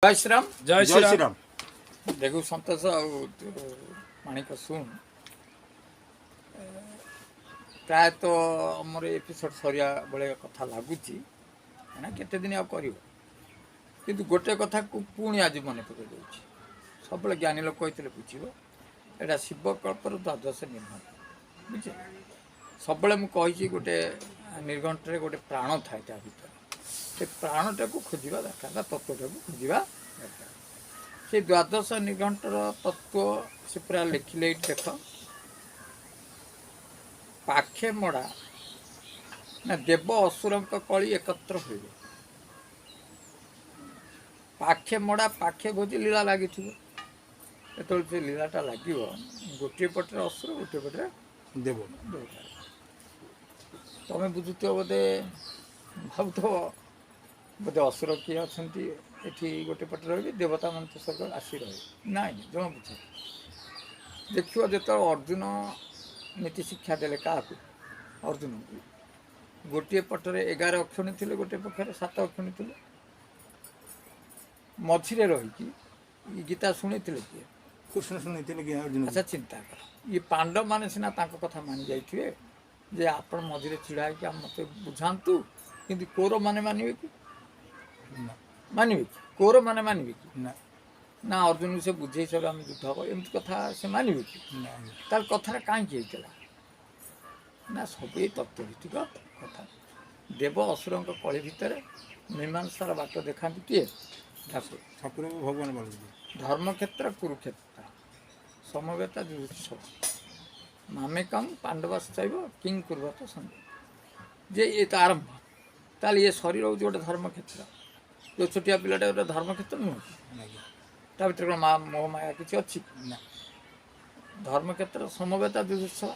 जय श्रीराम। जय श्री राम। देखो संतोष माणिक शुण प्रायतः मोर एपिसोड सरिया बेले कथा लगुच केते दिन किंतु गोटे कथा को पुणी आज मन पकड़ दूसरी सब ज्ञानी लोक कहते बुझे यहाँ शिवकल्पर द्वादश निर्घंट बुझे सब मुझे गोटे निर्घंटे गोटे प्राण थाए ता भर से प्राणटा को खोजा दरकार तत्वटा को खोजा दरकार से द्वादश निर्घंटर तत्व से पूरा लिखिले देख पाखे मड़ा ना देव असुर कली एकत्र हो पाखे मड़ा पाखे भोजी लीला लगी जो से लीलाटा लगे गोटे पटे असुर गोटे पटे देव तुम्हें बुझुथ बोधे भावुथ बोधे असुर किए अच्छा ये गोटे पटे रही देवता मान तो स्वर्ग आसी रहे ना जमा बुझ देख जो अर्जुन नीति शिक्षा देले क्या अर्जुन को गोटे पटरे 11 अक्षणी थे गोटे पक्षर 7 अक्षणी थे मझे रही गीता शुणी थे किए कृष्ण शुणी अर्जुन। अच्छा चिंता कर ये पांडव मैंने सीना कथा मानि जाइए जे आपण मझे छिड़ा मत बुझातु कि कौरव मैंने मानवे कि मानवे कि कौरव मैंने मानवे कि ना अर्जुन से बुझे सब आम युद्ध हम एमती कथा से मानवे कि तार कथा कहीं ना सब ये तत्वभित्तिक कथा देव असुर कली भितर मीमांसार बाट देखा किए ठाकुर ठाकुर भगवान धर्मक्षेत्र कुरुक्षेत्र समवेता जुत्सव मामेकम पांडवश्चैव किं कुर्वत संजय जे ये तो आरंभ ताल ये शरीर हूँ गोटे धर्मक्षेत्र जो छोटिया पिलाटा गोटे धर्मक्षेत्र नुह ता भर माँ मोह माया किसी अच्छी धर्मक्षेत्र समवेता जुजुत्सव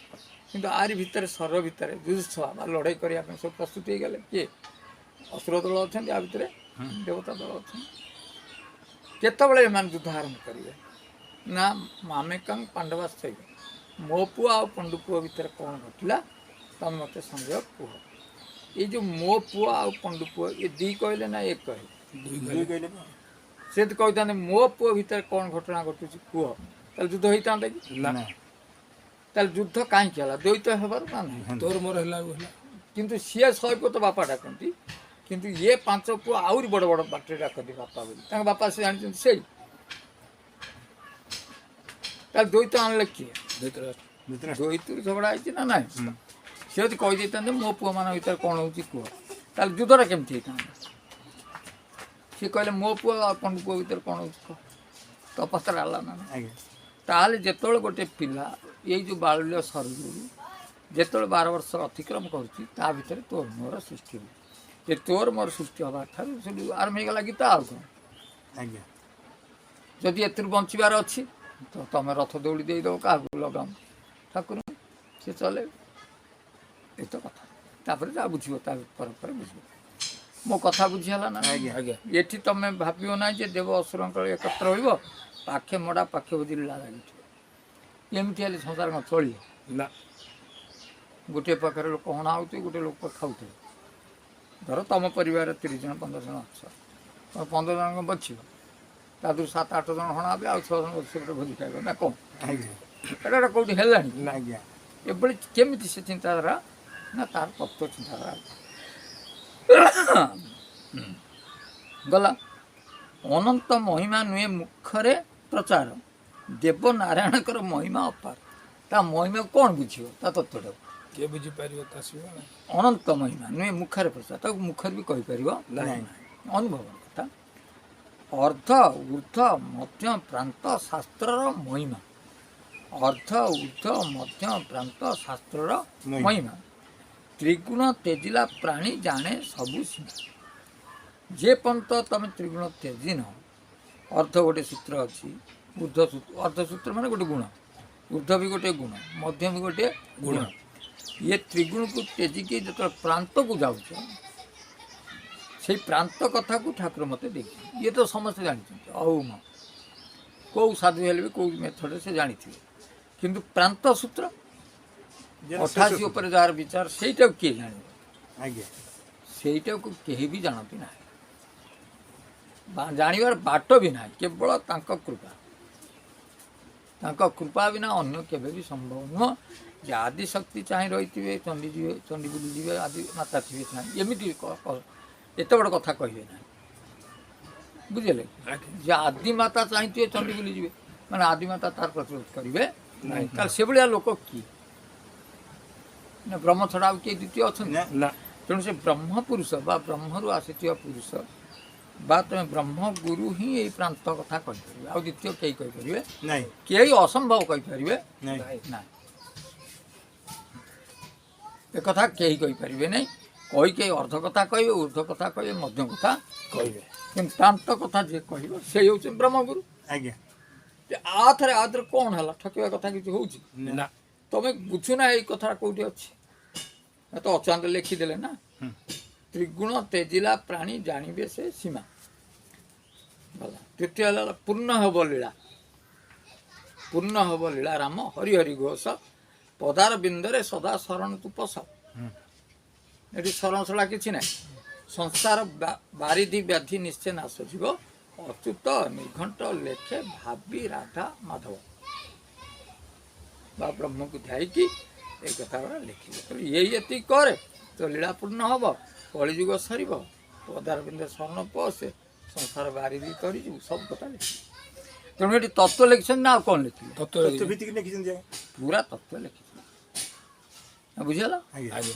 किंतु आरी भितर शरीर भितर जुजुत्सव लड़ाई करने सब प्रस्तुत हो गले किए असुर दल अच्छा या भितर देवता दल अच्छा केतबले युद्ध आरंभ करेंगे ना मामेकं पांडवश्चैव मो पुओ आ पंडु पुओ भितर कौन घटला तुम मत संदेह कह ये जो मो पुओ आ पंडु पुओ ये दी कहले ना एक कहले से तो कहते मो पुओ भितर कौन घटना घटू कह ताल युद्ध होता कि युद्ध कहीं द्वैत हबार ना तोर मोर किंतु सी 100 पुओ तो बापा डाकती किंतु ये 5 पुओ आहरी बड़ बड़ बाटे डाकती बापा बोली बापा से जानते से द्वैत आणले किए द्वैत झगड़ा है ना ना सी यदि कहीदे मो पुओ मान भर कौन हो कह युद्धटा केमती होता सी कहले मो पुओ आ पंडु पुओ भर कौन हो तपस्या ना ताल जो गोटे पिला ये जो बाल्य शरीर जो 12 वर्ष अतिक्रम करा भर तोर मोर सृष्टि हो तोर मोर सृष्टि हवा ठार आरंभ होगा गीता आउ कौन जदि ए बचार अच्छी तो तुम रथ दौड़ी देदेव क्या लगाऊ ठाकुर सी चले ये तो कथा जहाँ बुझ पर बुझ मो कथा बुझीगला ना ये तुम भाव ना जे देव असुर एकत्र हो पाखे मड़ा पाखे बुझी लीला लगी एमती हेल्ले संसार में चल ना गोटे पाखे लोक हणा हो गोटे लोक खाऊ धर तुम परिवार 30 जन 15 जन अच्छ 15 जन बच तादू 7-8 जन हणा भी आउ 6 जन से भोजी खाइब ना कौन एटा कौटी है एभली केमी से चिंताधारा ना तार तत्व चिंताधारा गला अनंत महिमा नुहे मुखरे प्रचार देव नारायण महिमा अपार ता महिमा कौन बुझे ता तत्वटा किए बुझीपार अनंत महिमा नुहे मुखरे प्रचार मुखर भी कहीपर अनुभव कथा अर्ध ऊर्ध मध्य प्रांत शास्त्र महिमा अर्ध ऊर्ध मध्य प्रांत शास्त्र महिमा त्रिगुण तेजिला प्राणी जाने सबू सीमा जे पंत तुम त्रिगुण तेजी न अर्ध गोटे सूत्र अच्छी ऊर्ध सूत्र अर्ध सूत्र मान गोटे गुण ऊर्ध भी गोटे गुण मध्य भी गोटे गुण ये त्रिगुण को तेजिकी जो प्रांत को जाऊँ से प्रांत कथा को ठाकुर मत देख ये तो समस्त जानते औम कौ साधु हेल्ले भी कौ मेथड से जानी किंतु प्रांत सूत्र 88 उपर जार विचार से किए जान से कहीं भी जानती ना ଜାଣିବାର ବାଟ ବି ନାହିଁ, କେବଳ ତାଙ୍କ କୃପା ବିନା ଅନ୍ୟ କେବେ ବି ସମ୍ଭବ ନୁହଁ। ଯେ ଆଦିଶକ୍ତି ଚାହିଁ ରହିଥିବେ, ଚଣ୍ଡୀ ଯିବେ, ଚଣ୍ଡୀ ବୁଲି ଯିବେ, ଆଦି ମାତା ଥିବେ ଚାହିଁ, ଏମିତି ଏତେ ବଡ଼ କଥା କହିବେ ନାହିଁ, ବୁଝିଲେ। ଯେ ଆଦିମାତା ଚାହିଁଥିବେ ଚଣ୍ଡୀ ବୁଲି ଯିବେ, ମାନେ ଆଦିମାତା ତାର ପ୍ରତିରୋଧ କରିବେ ନାହିଁ। ତାହେଲେ ସେଭଳିଆ ଲୋକ କିଏ? ନା ବ୍ରହ୍ମ ଛଡ଼ା ଆଉ କିଏ ଦ୍ୱିତୀୟ ଅଛନ୍ତି? ନା ତେଣୁ ସେ ବ୍ରହ୍ମ ପୁରୁଷ ବା ବ୍ରହ୍ମରୁ ଆସିଥିବା ପୁରୁଷ ବା ତୁମେ ବ୍ରହ୍ମଗୁରୁ ହିଁ ଏଇ ପ୍ରାନ୍ତ କଥା କହିପାରିବେ, ଆଉ ଦ୍ୱିତୀୟ କେହି କହିପାରିବେ ନାଇଁ କେହି ଅସମ୍ଭବ କହିପାରିବେ ନାଇଁ ନାହିଁ। ଏକଥା କେହି କହିପାରିବେ ନାହିଁ। କେହି ଅର୍ଦ୍ଧ କଥା କହିବେ, ଉର୍ଦ୍ଧ କଥା କହିବେ, ମଧ୍ୟ କଥା କହିବେ, କିନ୍ତୁ ପ୍ରାନ୍ତ କଥା ଯିଏ କହିବ ସେ ହେଉଛି ବ୍ରହ୍ମଗୁରୁ। ଆଜ୍ଞା ଆଥରେ କ'ଣ ହେଲା? ଠକିବା କଥା କିଛି ହେଉଛି? ନା ତମେ ବୁଝୁନା ଏଇ କଥା କୋଉଠି ଅଛି? ତ ଅଚାନ୍ତ ଲେଖିଦେଲେ ନା, ତ୍ରିଗୁଣ ତେଜିଲା ପ୍ରାଣୀ ଜାଣିବେ ସେ ସୀମା। ଗଲା। ତୃତୀୟ ହେଲା ପୂର୍ଣ୍ଣ ହେବ ଲୀଳା। ପୂର୍ଣ୍ଣ ହେବ ଲୀଳା ରାମ ହରି ହରି ଘୋଷ, ପଦାର ବିନ୍ଦରେ ସଦା ଶରଣ ତୁ ପଶ। ଏଠି ଶରଣ ଛଡ଼ା କିଛି ନାହିଁ। ସଂସାର ବାରିଧି ବ୍ୟାଧି ନିଶ୍ଚୟ ନାଶ ଯିବ, ଅଚ୍ୟୁତ ନିର୍ଘଣ୍ଟ ଲେଖେ ଭାବି ରାଧା ମାଧବ। ବା ବ୍ରହ୍ମକୁ ଧ୍ୟାଇକି এই କଥା ଗୁଡ଼ା ଲେଖିଲେ। ଏଇ ଏତିକି କରେ ତ ଲୀଳା ପୂର୍ଣ୍ଣ ହେବ, କଳିଯୁଗ ସରିବ, ପଦାରବିନ୍ଦ ଶରଣ ପଶେ, ସଂସାର ବାରିଧି କରିଯିବୁ, ସବୁ କଥା ଲେଖିଲେ। ତେଣୁ ଏଠି ତତ୍ତ୍ୱ ଲେଖିଛନ୍ତି ନା ଆଉ କ'ଣ ଲେଖିଲେ? ତତ୍ତ୍ୱ ଭିତ୍ତିକି ଲେଖିଛନ୍ତି ପୁରା ତତ୍ତ୍ୱ ଲେଖିଛନ୍ତି, ବୁଝିଗଲା। ଆଜ୍ଞା ଆଜ୍ଞା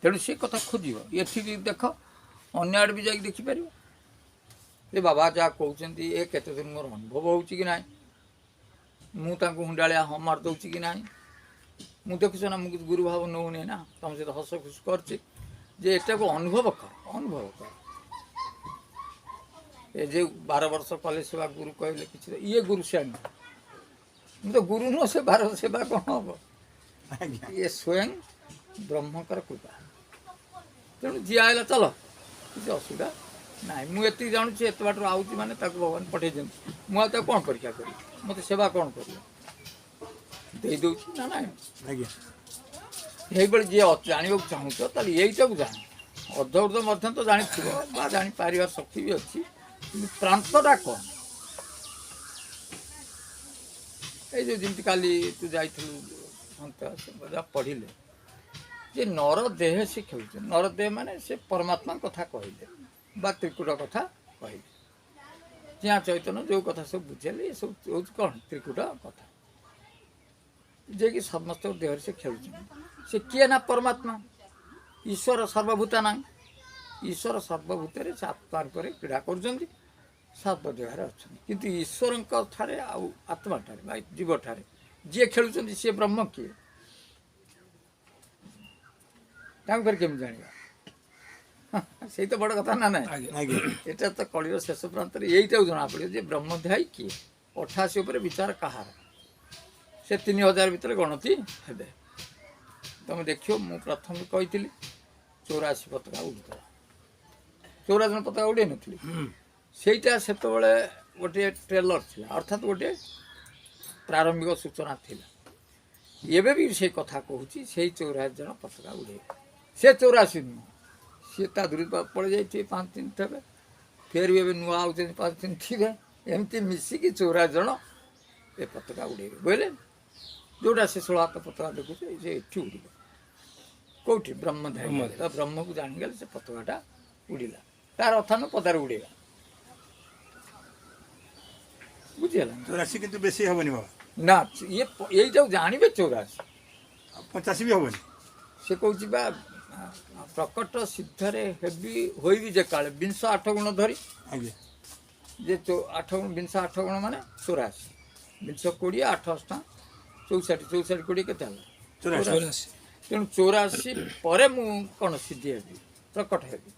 ତେଣୁ ସେ କଥା ଖୋଜିବ। ଏଠିକି ଦେଖ, ଅନ୍ୟ ଆଡ଼େ ବି ଯାଇକି ଦେଖିପାରିବ। ଏ ବାବା ଯାହା କହୁଛନ୍ତି ଏ କେତେ ଦିନ ମୋର ଅନୁଭବ ହେଉଛି କି ନାହିଁ, ମୁଁ ତାଙ୍କୁ ହୁଣ୍ଡାଳିଆ ହଁ ମାରି ଦେଉଛି କି ନାହିଁ, ମୁଁ ଦେଖୁଛ ନା, ମୁଁ କିଛି ଗୁରୁ ଭାବ ନେଉନି ନା, ତମ ସହିତ ହସ ଖୁସି କରୁଛି। ଯେ ଏଟାକୁ ଅନୁଭବ କର, ଅନୁଭବ କର। ଏ ଯେ 12 ବର୍ଷ କଲେ ସେବା ଗୁରୁ କହିଲେ କିଛି, ଇଏ ଗୁରୁ ସେ ନୁହଁ, ମୁଁ ତ ଗୁରୁ ନୁହଁ, ସେ 12 ସେବା କ'ଣ ହବ? ଆଜ୍ଞା ଇଏ ସ୍ୱୟଂ ବ୍ରହ୍ମଙ୍କର କୃପା। ତେଣୁ ଯିଏ ଆଇଲା ଚାଲ, କିଛି ଅସୁବିଧା ନାହିଁ। ମୁଁ ଏତିକି ଜାଣୁଛି ଏତେ ବାଟରୁ ଆଉଛି ମାନେ ତାକୁ ଭଗବାନ ପଠେଇଛନ୍ତି, ମୁଁ ଆଉ ତାକୁ କ'ଣ ପରୀକ୍ଷା କରିବି? ମୋତେ ସେବା କ'ଣ କରିବ? ଦେଇଦେଉଛି ନା ନାହିଁ। ଆଜ୍ଞା ଏଇଭଳି ଯିଏ ଜାଣିବାକୁ ଚାହୁଁଛ ତାହେଲେ ଏଇଟାକୁ ଜାଣ। ଅର୍ଦ୍ଧଉର୍ଦ୍ଧ ମଧ୍ୟ ତ ଜାଣିଥିବ ବା ଜାଣିପାରିବାର ଶକ୍ତି ବି ଅଛି, କିନ୍ତୁ ପ୍ରାନ୍ତଟା କ'ଣ? ଏଇ ଯେଉଁ ଯେମିତି କାଲି ତୁ ଯାଇଥିଲୁ ଯାହା ପଢ଼ିଲେ ଯେ ନର ଦେହ ସେ ଖେଳୁছে, ନର ଦେହ ମାନେ ସେ ପରମାତ୍ମା କଥା କହିଲେ ବା ତ୍ରିକୁଟ କଥା କହିଲେ। ଚିଆଁ ଚୈତନ୍ୟ ଯେଉଁ କଥା ସବୁ ବୁଝେଇଲେ, ଏସବୁ ହେଉଛି କ'ଣ? ତ୍ରିକୁଟ କଥା, ଯିଏକି ସମସ୍ତଙ୍କ ଦେହରେ ସେ ଖେଳୁଛନ୍ତି। ସେ କିଏ ନା ପରମାତ୍ମା, ଈଶ୍ୱର ସର୍ବଭୂତାନାଂ। ଈଶ୍ୱର ସର୍ବଭୂତରେ ସେ ଆତ୍ମା ରୂପରେ କ୍ରୀଡ଼ା କରୁଛନ୍ତି, ସର୍ବଦେହରେ ଅଛନ୍ତି। କିନ୍ତୁ ଈଶ୍ୱରଙ୍କ ଠାରେ ଆଉ ଆତ୍ମାଠାରେ ବା ଜୀବଠାରେ ଯିଏ ଖେଳୁଛନ୍ତି ସିଏ ବ୍ରହ୍ମ କିଏ? ତାଙ୍କ ପରେ କେମିତି ଜାଣିବା? ସେଇ ତ ବଡ଼ କଥା ନା ନାହିଁ। ଆଜ୍ଞା ଏଟା ତ କଳିର ଶେଷ ପ୍ରାନ୍ତରେ ଏଇଟାକୁ ଜଣାପଡ଼ିବ ଯେ ବ୍ରହ୍ମଧ୍ୟାୟୀ କିଏ। 88 ଉପରେ ବିଚାର କାହାର? ସେ 3000 ଭିତରେ ଗଣତି ହେବେ। ତମେ ଦେଖିବ, ମୁଁ ପ୍ରଥମେ କହିଥିଲି 84 ପତାକା ଉଡ଼ୁଥିଲା, 54 ପତାକା ଉଡ଼େଇ ନଥିଲି। ସେଇଟା ସେତେବେଳେ ଗୋଟିଏ ଟ୍ରେଲର ଥିଲା, ଅର୍ଥାତ୍ ଗୋଟିଏ ପ୍ରାରମ୍ଭିକ ସୂଚନା ଥିଲା। ଏବେ ବି ସେଇ କଥା କହୁଛି, ସେଇ 84 ଜଣ ପତାକା ଉଡ଼େଇବେ। ସେ 84 ନୁହଁ, ସିଏ ତା ଦୂର ପଳେଇ ଯାଇଥିବେ 5-3 ଥିବେ, ଫେର ବି ଏବେ ନୂଆ ଆଉଛନ୍ତି 5-3 ଥିବେ, ଏମିତି ମିଶିକି 84 ଜଣ ଏ ପତାକା ଉଡ଼େଇବେ। ବୁଝିଲେ? ଯେଉଁଟା ସେ 16 ହାତ ପତାକା ଦେଖୁଛି ସେ ଏଠି ଉଡ଼ିବ। କେଉଁଠି? ବ୍ରହ୍ମଧ୍ୟାୟୀ। ବ୍ରହ୍ମକୁ ଜାଣିଗଲେ ସେ ପତାକାଟା ଉଡ଼ିଲା। ତାର ଅର୍ଥ ନୁହଁ ପଦାରେ ଉଡ଼େଇବା, ବୁଝିହେଲା? 84 କିନ୍ତୁ ବେଶୀ ହେବନି ବାବା, ନା, ଏଇଟାକୁ ଜାଣିବେ 84। 85 ବି ହେବନି। ସେ କହୁଛି ବା ପ୍ରକଟ ସିଦ୍ଧରେ ହେବି ହୋଇବି ଯେ କାଳେ 28 ଗୁଣ ଧରି। ଆଜ୍ଞା ଯେ 28 ଗୁଣ ମାନେ 84, 20 8 8 64, 20 କେତେ ହେଲା? 84 ତେଣୁ 84 ପରେ ମୁଁ କ'ଣ ସିଦ୍ଧି ହେବି, ପ୍ରକଟ ହେବି।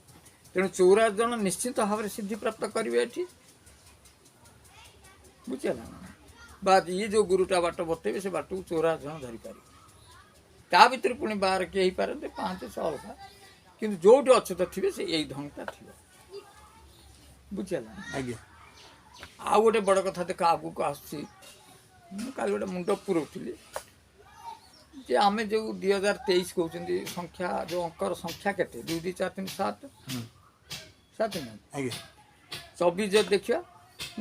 ତେଣୁ 84 ଜଣ ନିଶ୍ଚିତ ଭାବରେ ସିଦ୍ଧି ପ୍ରାପ୍ତ କରିବେ ଏଠି, ବୁଝିହେଲା ନା? ବା ଇଏ ଯେଉଁ ଗୁରୁଟା ବାଟ ବତେଇବେ ସେ ବାଟକୁ 84 ଜଣ ଧରିପାରିବେ। ତା ଭିତରେ ପୁଣି 12 କିଏ ହେଇପାରନ୍ତି, 5 6 ଅଲଗା, କିନ୍ତୁ ଯେଉଁଠି ଅଚ୍ୟୁତ ଥିବେ ସେ ଏଇ ଢଙ୍ଗଟା ଥିବ, ବୁଝିହେଲା? ଆଜ୍ଞା ଆଉ ଗୋଟେ ବଡ଼ କଥା ଦେଖ ଆଗକୁ ଆସୁଛି। ମୁଁ କାଲି ଗୋଟେ ମୁଣ୍ଡ ପୁରଉଥିଲି ଯେ ଆମେ ଯେଉଁ 2023 କହୁଛନ୍ତି ସଂଖ୍ୟା, ଯେଉଁ ଅଙ୍କର ସଂଖ୍ୟା କେତେ? 2 2 4 3 7 7 ନୁହେଁ, ଆଜ୍ଞା 24 ଯଦି ଦେଖିବା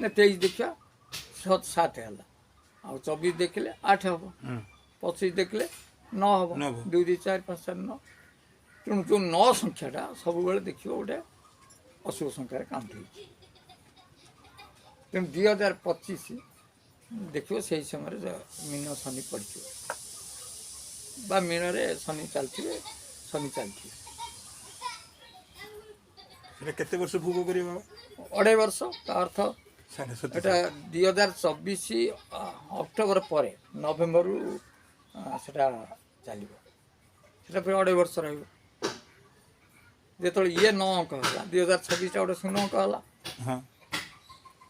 ନା 23 ଦେଖିବା 7 ହେଲା ଆଉ 24 ଦେଖିଲେ 8 ହେବ 25 ଦେଖିଲେ 9 ହେବ 2 2 4 5 7 9 ତେଣୁ ଯେଉଁ 9 ସଂଖ୍ୟାଟା ସବୁବେଳେ ଦେଖିବ ଗୋଟେ ଅଶୁଭ ସଂଖ୍ୟାରେ କାଉଣ୍ଟ ହେଇଛି। ତେଣୁ 2025 ଦେଖିବ ସେହି ସମୟରେ ମୀନ ଶନି ପଡ଼ିଥିବ ବା ମୀନରେ ଶନି ଚାଲିଥିବେ ଶନି ଚାଲିଥିବେ। ସେଟା କେତେ ବର୍ଷ ଭୋଗ କରିବ ବାବା? 2.5 ବର୍ଷ ତା ଅର୍ଥ ସାଢେ ସତୀ এটা 2024 ଅକ୍ଟୋବର ପରେ ନଭେମ୍ବରରୁ ସେଟା ଚାଲିବ। ସେଟା ପୁରା 2.5 ବର୍ଷ ରହିବ। ଯେତେବେଳେ ଇଏ 9 ଅଙ୍କ ହେଲା 2026ଟା ଗୋଟେ 0 ଅଙ୍କ ହେଲା। ହଁ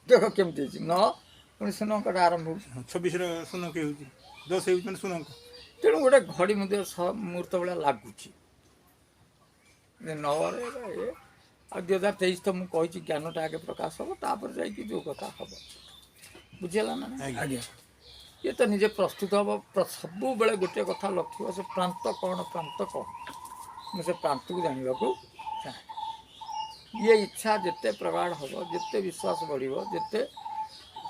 ଦେଖ କେମିତି ହେଇଛି 9 ପୁଣି 0 ଅଙ୍କଟା ଆରମ୍ଭ ହେଉଛି। 26ର ଶୂନକ ହେଉଛି 10 ହେଉଛି ମାନେ ଶୂନକ। ତେଣୁ ଗୋଟେ ଘଡ଼ି ମଧ୍ୟ ମୁହୂର୍ତ୍ତ ଭଳିଆ ଲାଗୁଛି 9ରେ ଇଏ ଆଉ 2023 ତ ମୁଁ କହିଛି ଜ୍ଞାନଟା ଆଗେ ପ୍ରକାଶ ହେବ ତାପରେ ଯାଇକି ଯେଉଁ କଥା ହେବ ବୁଝିହେଲା ନା ନାହିଁ? ଆଜ୍ଞା ଇଏ ତ ନିଜେ ପ୍ରସ୍ତୁତ ହେବ ସବୁବେଳେ ଗୋଟିଏ କଥା ଲକ୍ଷ୍ୟ ସେ ପ୍ରାନ୍ତ କ'ଣ ମୁଁ ସେ ପ୍ରାନ୍ତକୁ ଜାଣିବାକୁ ଚାହେଁ। ଇଏ ଇଚ୍ଛା ଯେତେ ପ୍ରଗାଢ଼ ହେବ ଯେତେ ବିଶ୍ୱାସ ବଢ଼ିବ ଯେତେ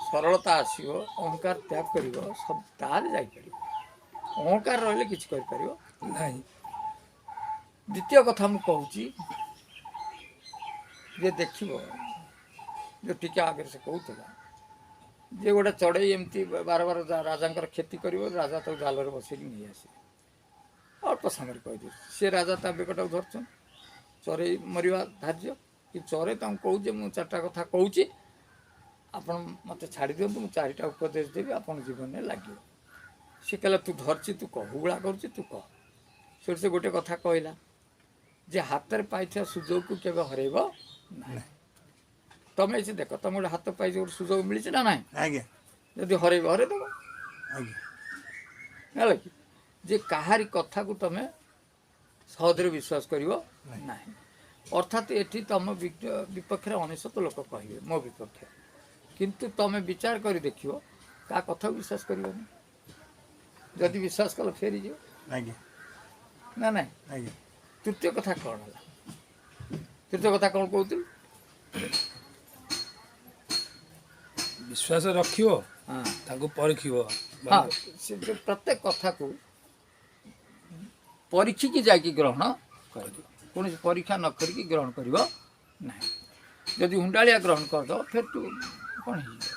ସରଳତା ଆସିବ ଅହଙ୍କାର ତ୍ୟାଗ କରିବ ସବୁ ତାହେଲେ ଯାଇପାରିବ। ଅହଙ୍କାର ରହିଲେ କିଛି କରିପାରିବ ନାହିଁ। ଦ୍ୱିତୀୟ କଥା ମୁଁ କହୁଛି ଯେ ଦେଖିବ ଯେଉଁ ଟିକେ ଆଗରେ ସେ କହୁଥିଲା ଯେ ଗୋଟେ ଚଢ଼େଇ ଏମିତି ବାର ରାଜାଙ୍କର କ୍ଷତି କରିବ ରାଜା ତାକୁ ଜାଲରେ ବସେଇକି ନେଇ ଆସିବେ। ଅଳ୍ପ ସମୟରେ କହିଦେଉଛି ସେ ରାଜା ତା ବେକଟାକୁ ଧରୁଛନ୍ତି ଚଢ଼େଇ ମରିବା ଧାର୍ଯ୍ୟ କି ଚଢ଼େଇ ତାଙ୍କୁ କହୁଛି ମୁଁ 4ଟା କଥା କହୁଛି ଆପଣ ମୋତେ ଛାଡ଼ି ଦିଅନ୍ତୁ ମୁଁ 4ଟା ଉପଦେଶ ଦେବି ଆପଣ ଜୀବନରେ ଲାଗିବ। ସେ କହିଲା ତୁ ଧରିଛି ତୁ କହ ହୁଗୁଳା କରୁଛି ତୁ କହ। ସେଠି ସେ ଗୋଟେ କଥା କହିଲା ଯେ ହାତରେ ପାଇଥିବା ସୁଯୋଗକୁ କେବେ ହରେଇବ ନାହିଁ। ତମେ ସେ ଦେଖ ତମେ ଗୋଟେ ହାତ ପାଇଛ ଗୋଟେ ସୁଯୋଗ ମିଳିଛି ନା ନାହିଁ? ଆଜ୍ଞା ଯଦି ହରେଇବ ହରେଇଦେବ ଆଜ୍ଞା ହେଲା କି ଯେ କାହାରି କଥାକୁ ତମେ ସହଜରେ ବିଶ୍ୱାସ କରିବ ନାହିଁ। ଅର୍ଥାତ୍ ଏଠି ତମ ବିପକ୍ଷରେ 99 ଲୋକ କହିବେ ମୋ ବିପକ୍ଷରେ କିନ୍ତୁ ତମେ ବିଚାର କରି ଦେଖିବ କାହା କଥାକୁ ବିଶ୍ୱାସ କରିବନି। ଯଦି ବିଶ୍ୱାସ କଲ ଫେରିଯିବ ଆଜ୍ଞା ନା ନାହିଁ? ଆଜ୍ଞା ତୃତୀୟ କଥା କ'ଣ ହେଲା? ତୃତୀୟ କଥା କ'ଣ କହୁଥିଲି? ବିଶ୍ୱାସ ରଖିବ ହଁ ତାକୁ ପରୀଖିବ। ହଁ ସେ ଯେଉଁ ପ୍ରତ୍ୟେକ କଥାକୁ ପରୀକ୍ଷିକି ଯାଇକି ଗ୍ରହଣ କରିବ। କୌଣସି ପରୀକ୍ଷା ନ କରିକି ଗ୍ରହଣ କରିବ ନାହିଁ। ଯଦି ହୁଣ୍ଡାଳିଆ ଗ୍ରହଣ କରିଦେବ ଫେର ତୁ କ'ଣ ହେଇଯିବ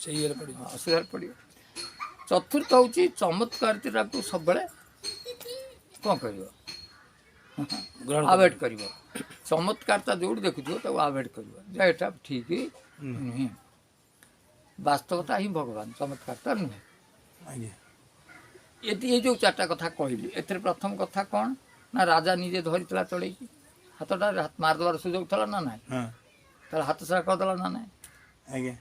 ସେଇ ଇଏରେ ପଡ଼ିବ। ଅସୁବିଧାରେ ପଡ଼ିବ। ଚତୁର୍ଥ ହେଉଛି ଚମତ୍କାରିତାକୁ ସବୁବେଳେ କ'ଣ କରିବ ଗ୍ରହଣ ଆଭଏଡ଼ କରିବ। ଚମତ୍କାରତା ଯେଉଁଠି ଦେଖୁଥିବ ତାକୁ ଆଭଏଡ଼ କରିବ ଯେ ଏଇଟା ଠିକ୍ ନୁହେଁ। ବାସ୍ତବତା ହିଁ ଭଗବାନ ଚମତ୍କାରତା ନୁହେଁ। ଆଜ୍ଞା ଏଇ ଯେଉଁ 4ଟା କଥା କହିଲି ଏଥିରେ ପ୍ରଥମ କଥା କ'ଣ ନା ରାଜା ନିଜେ ଧରିଥିଲା ଚଢ଼େଇକି ହାତଟାରେ ମାରିଦେବାର ସୁଯୋଗ ଥିଲା ନା ନାହିଁ? ହଁ ତାହେଲେ ହାତ ସାରା କରିଦେଲା ନା ନାହିଁ? ଆଜ୍ଞା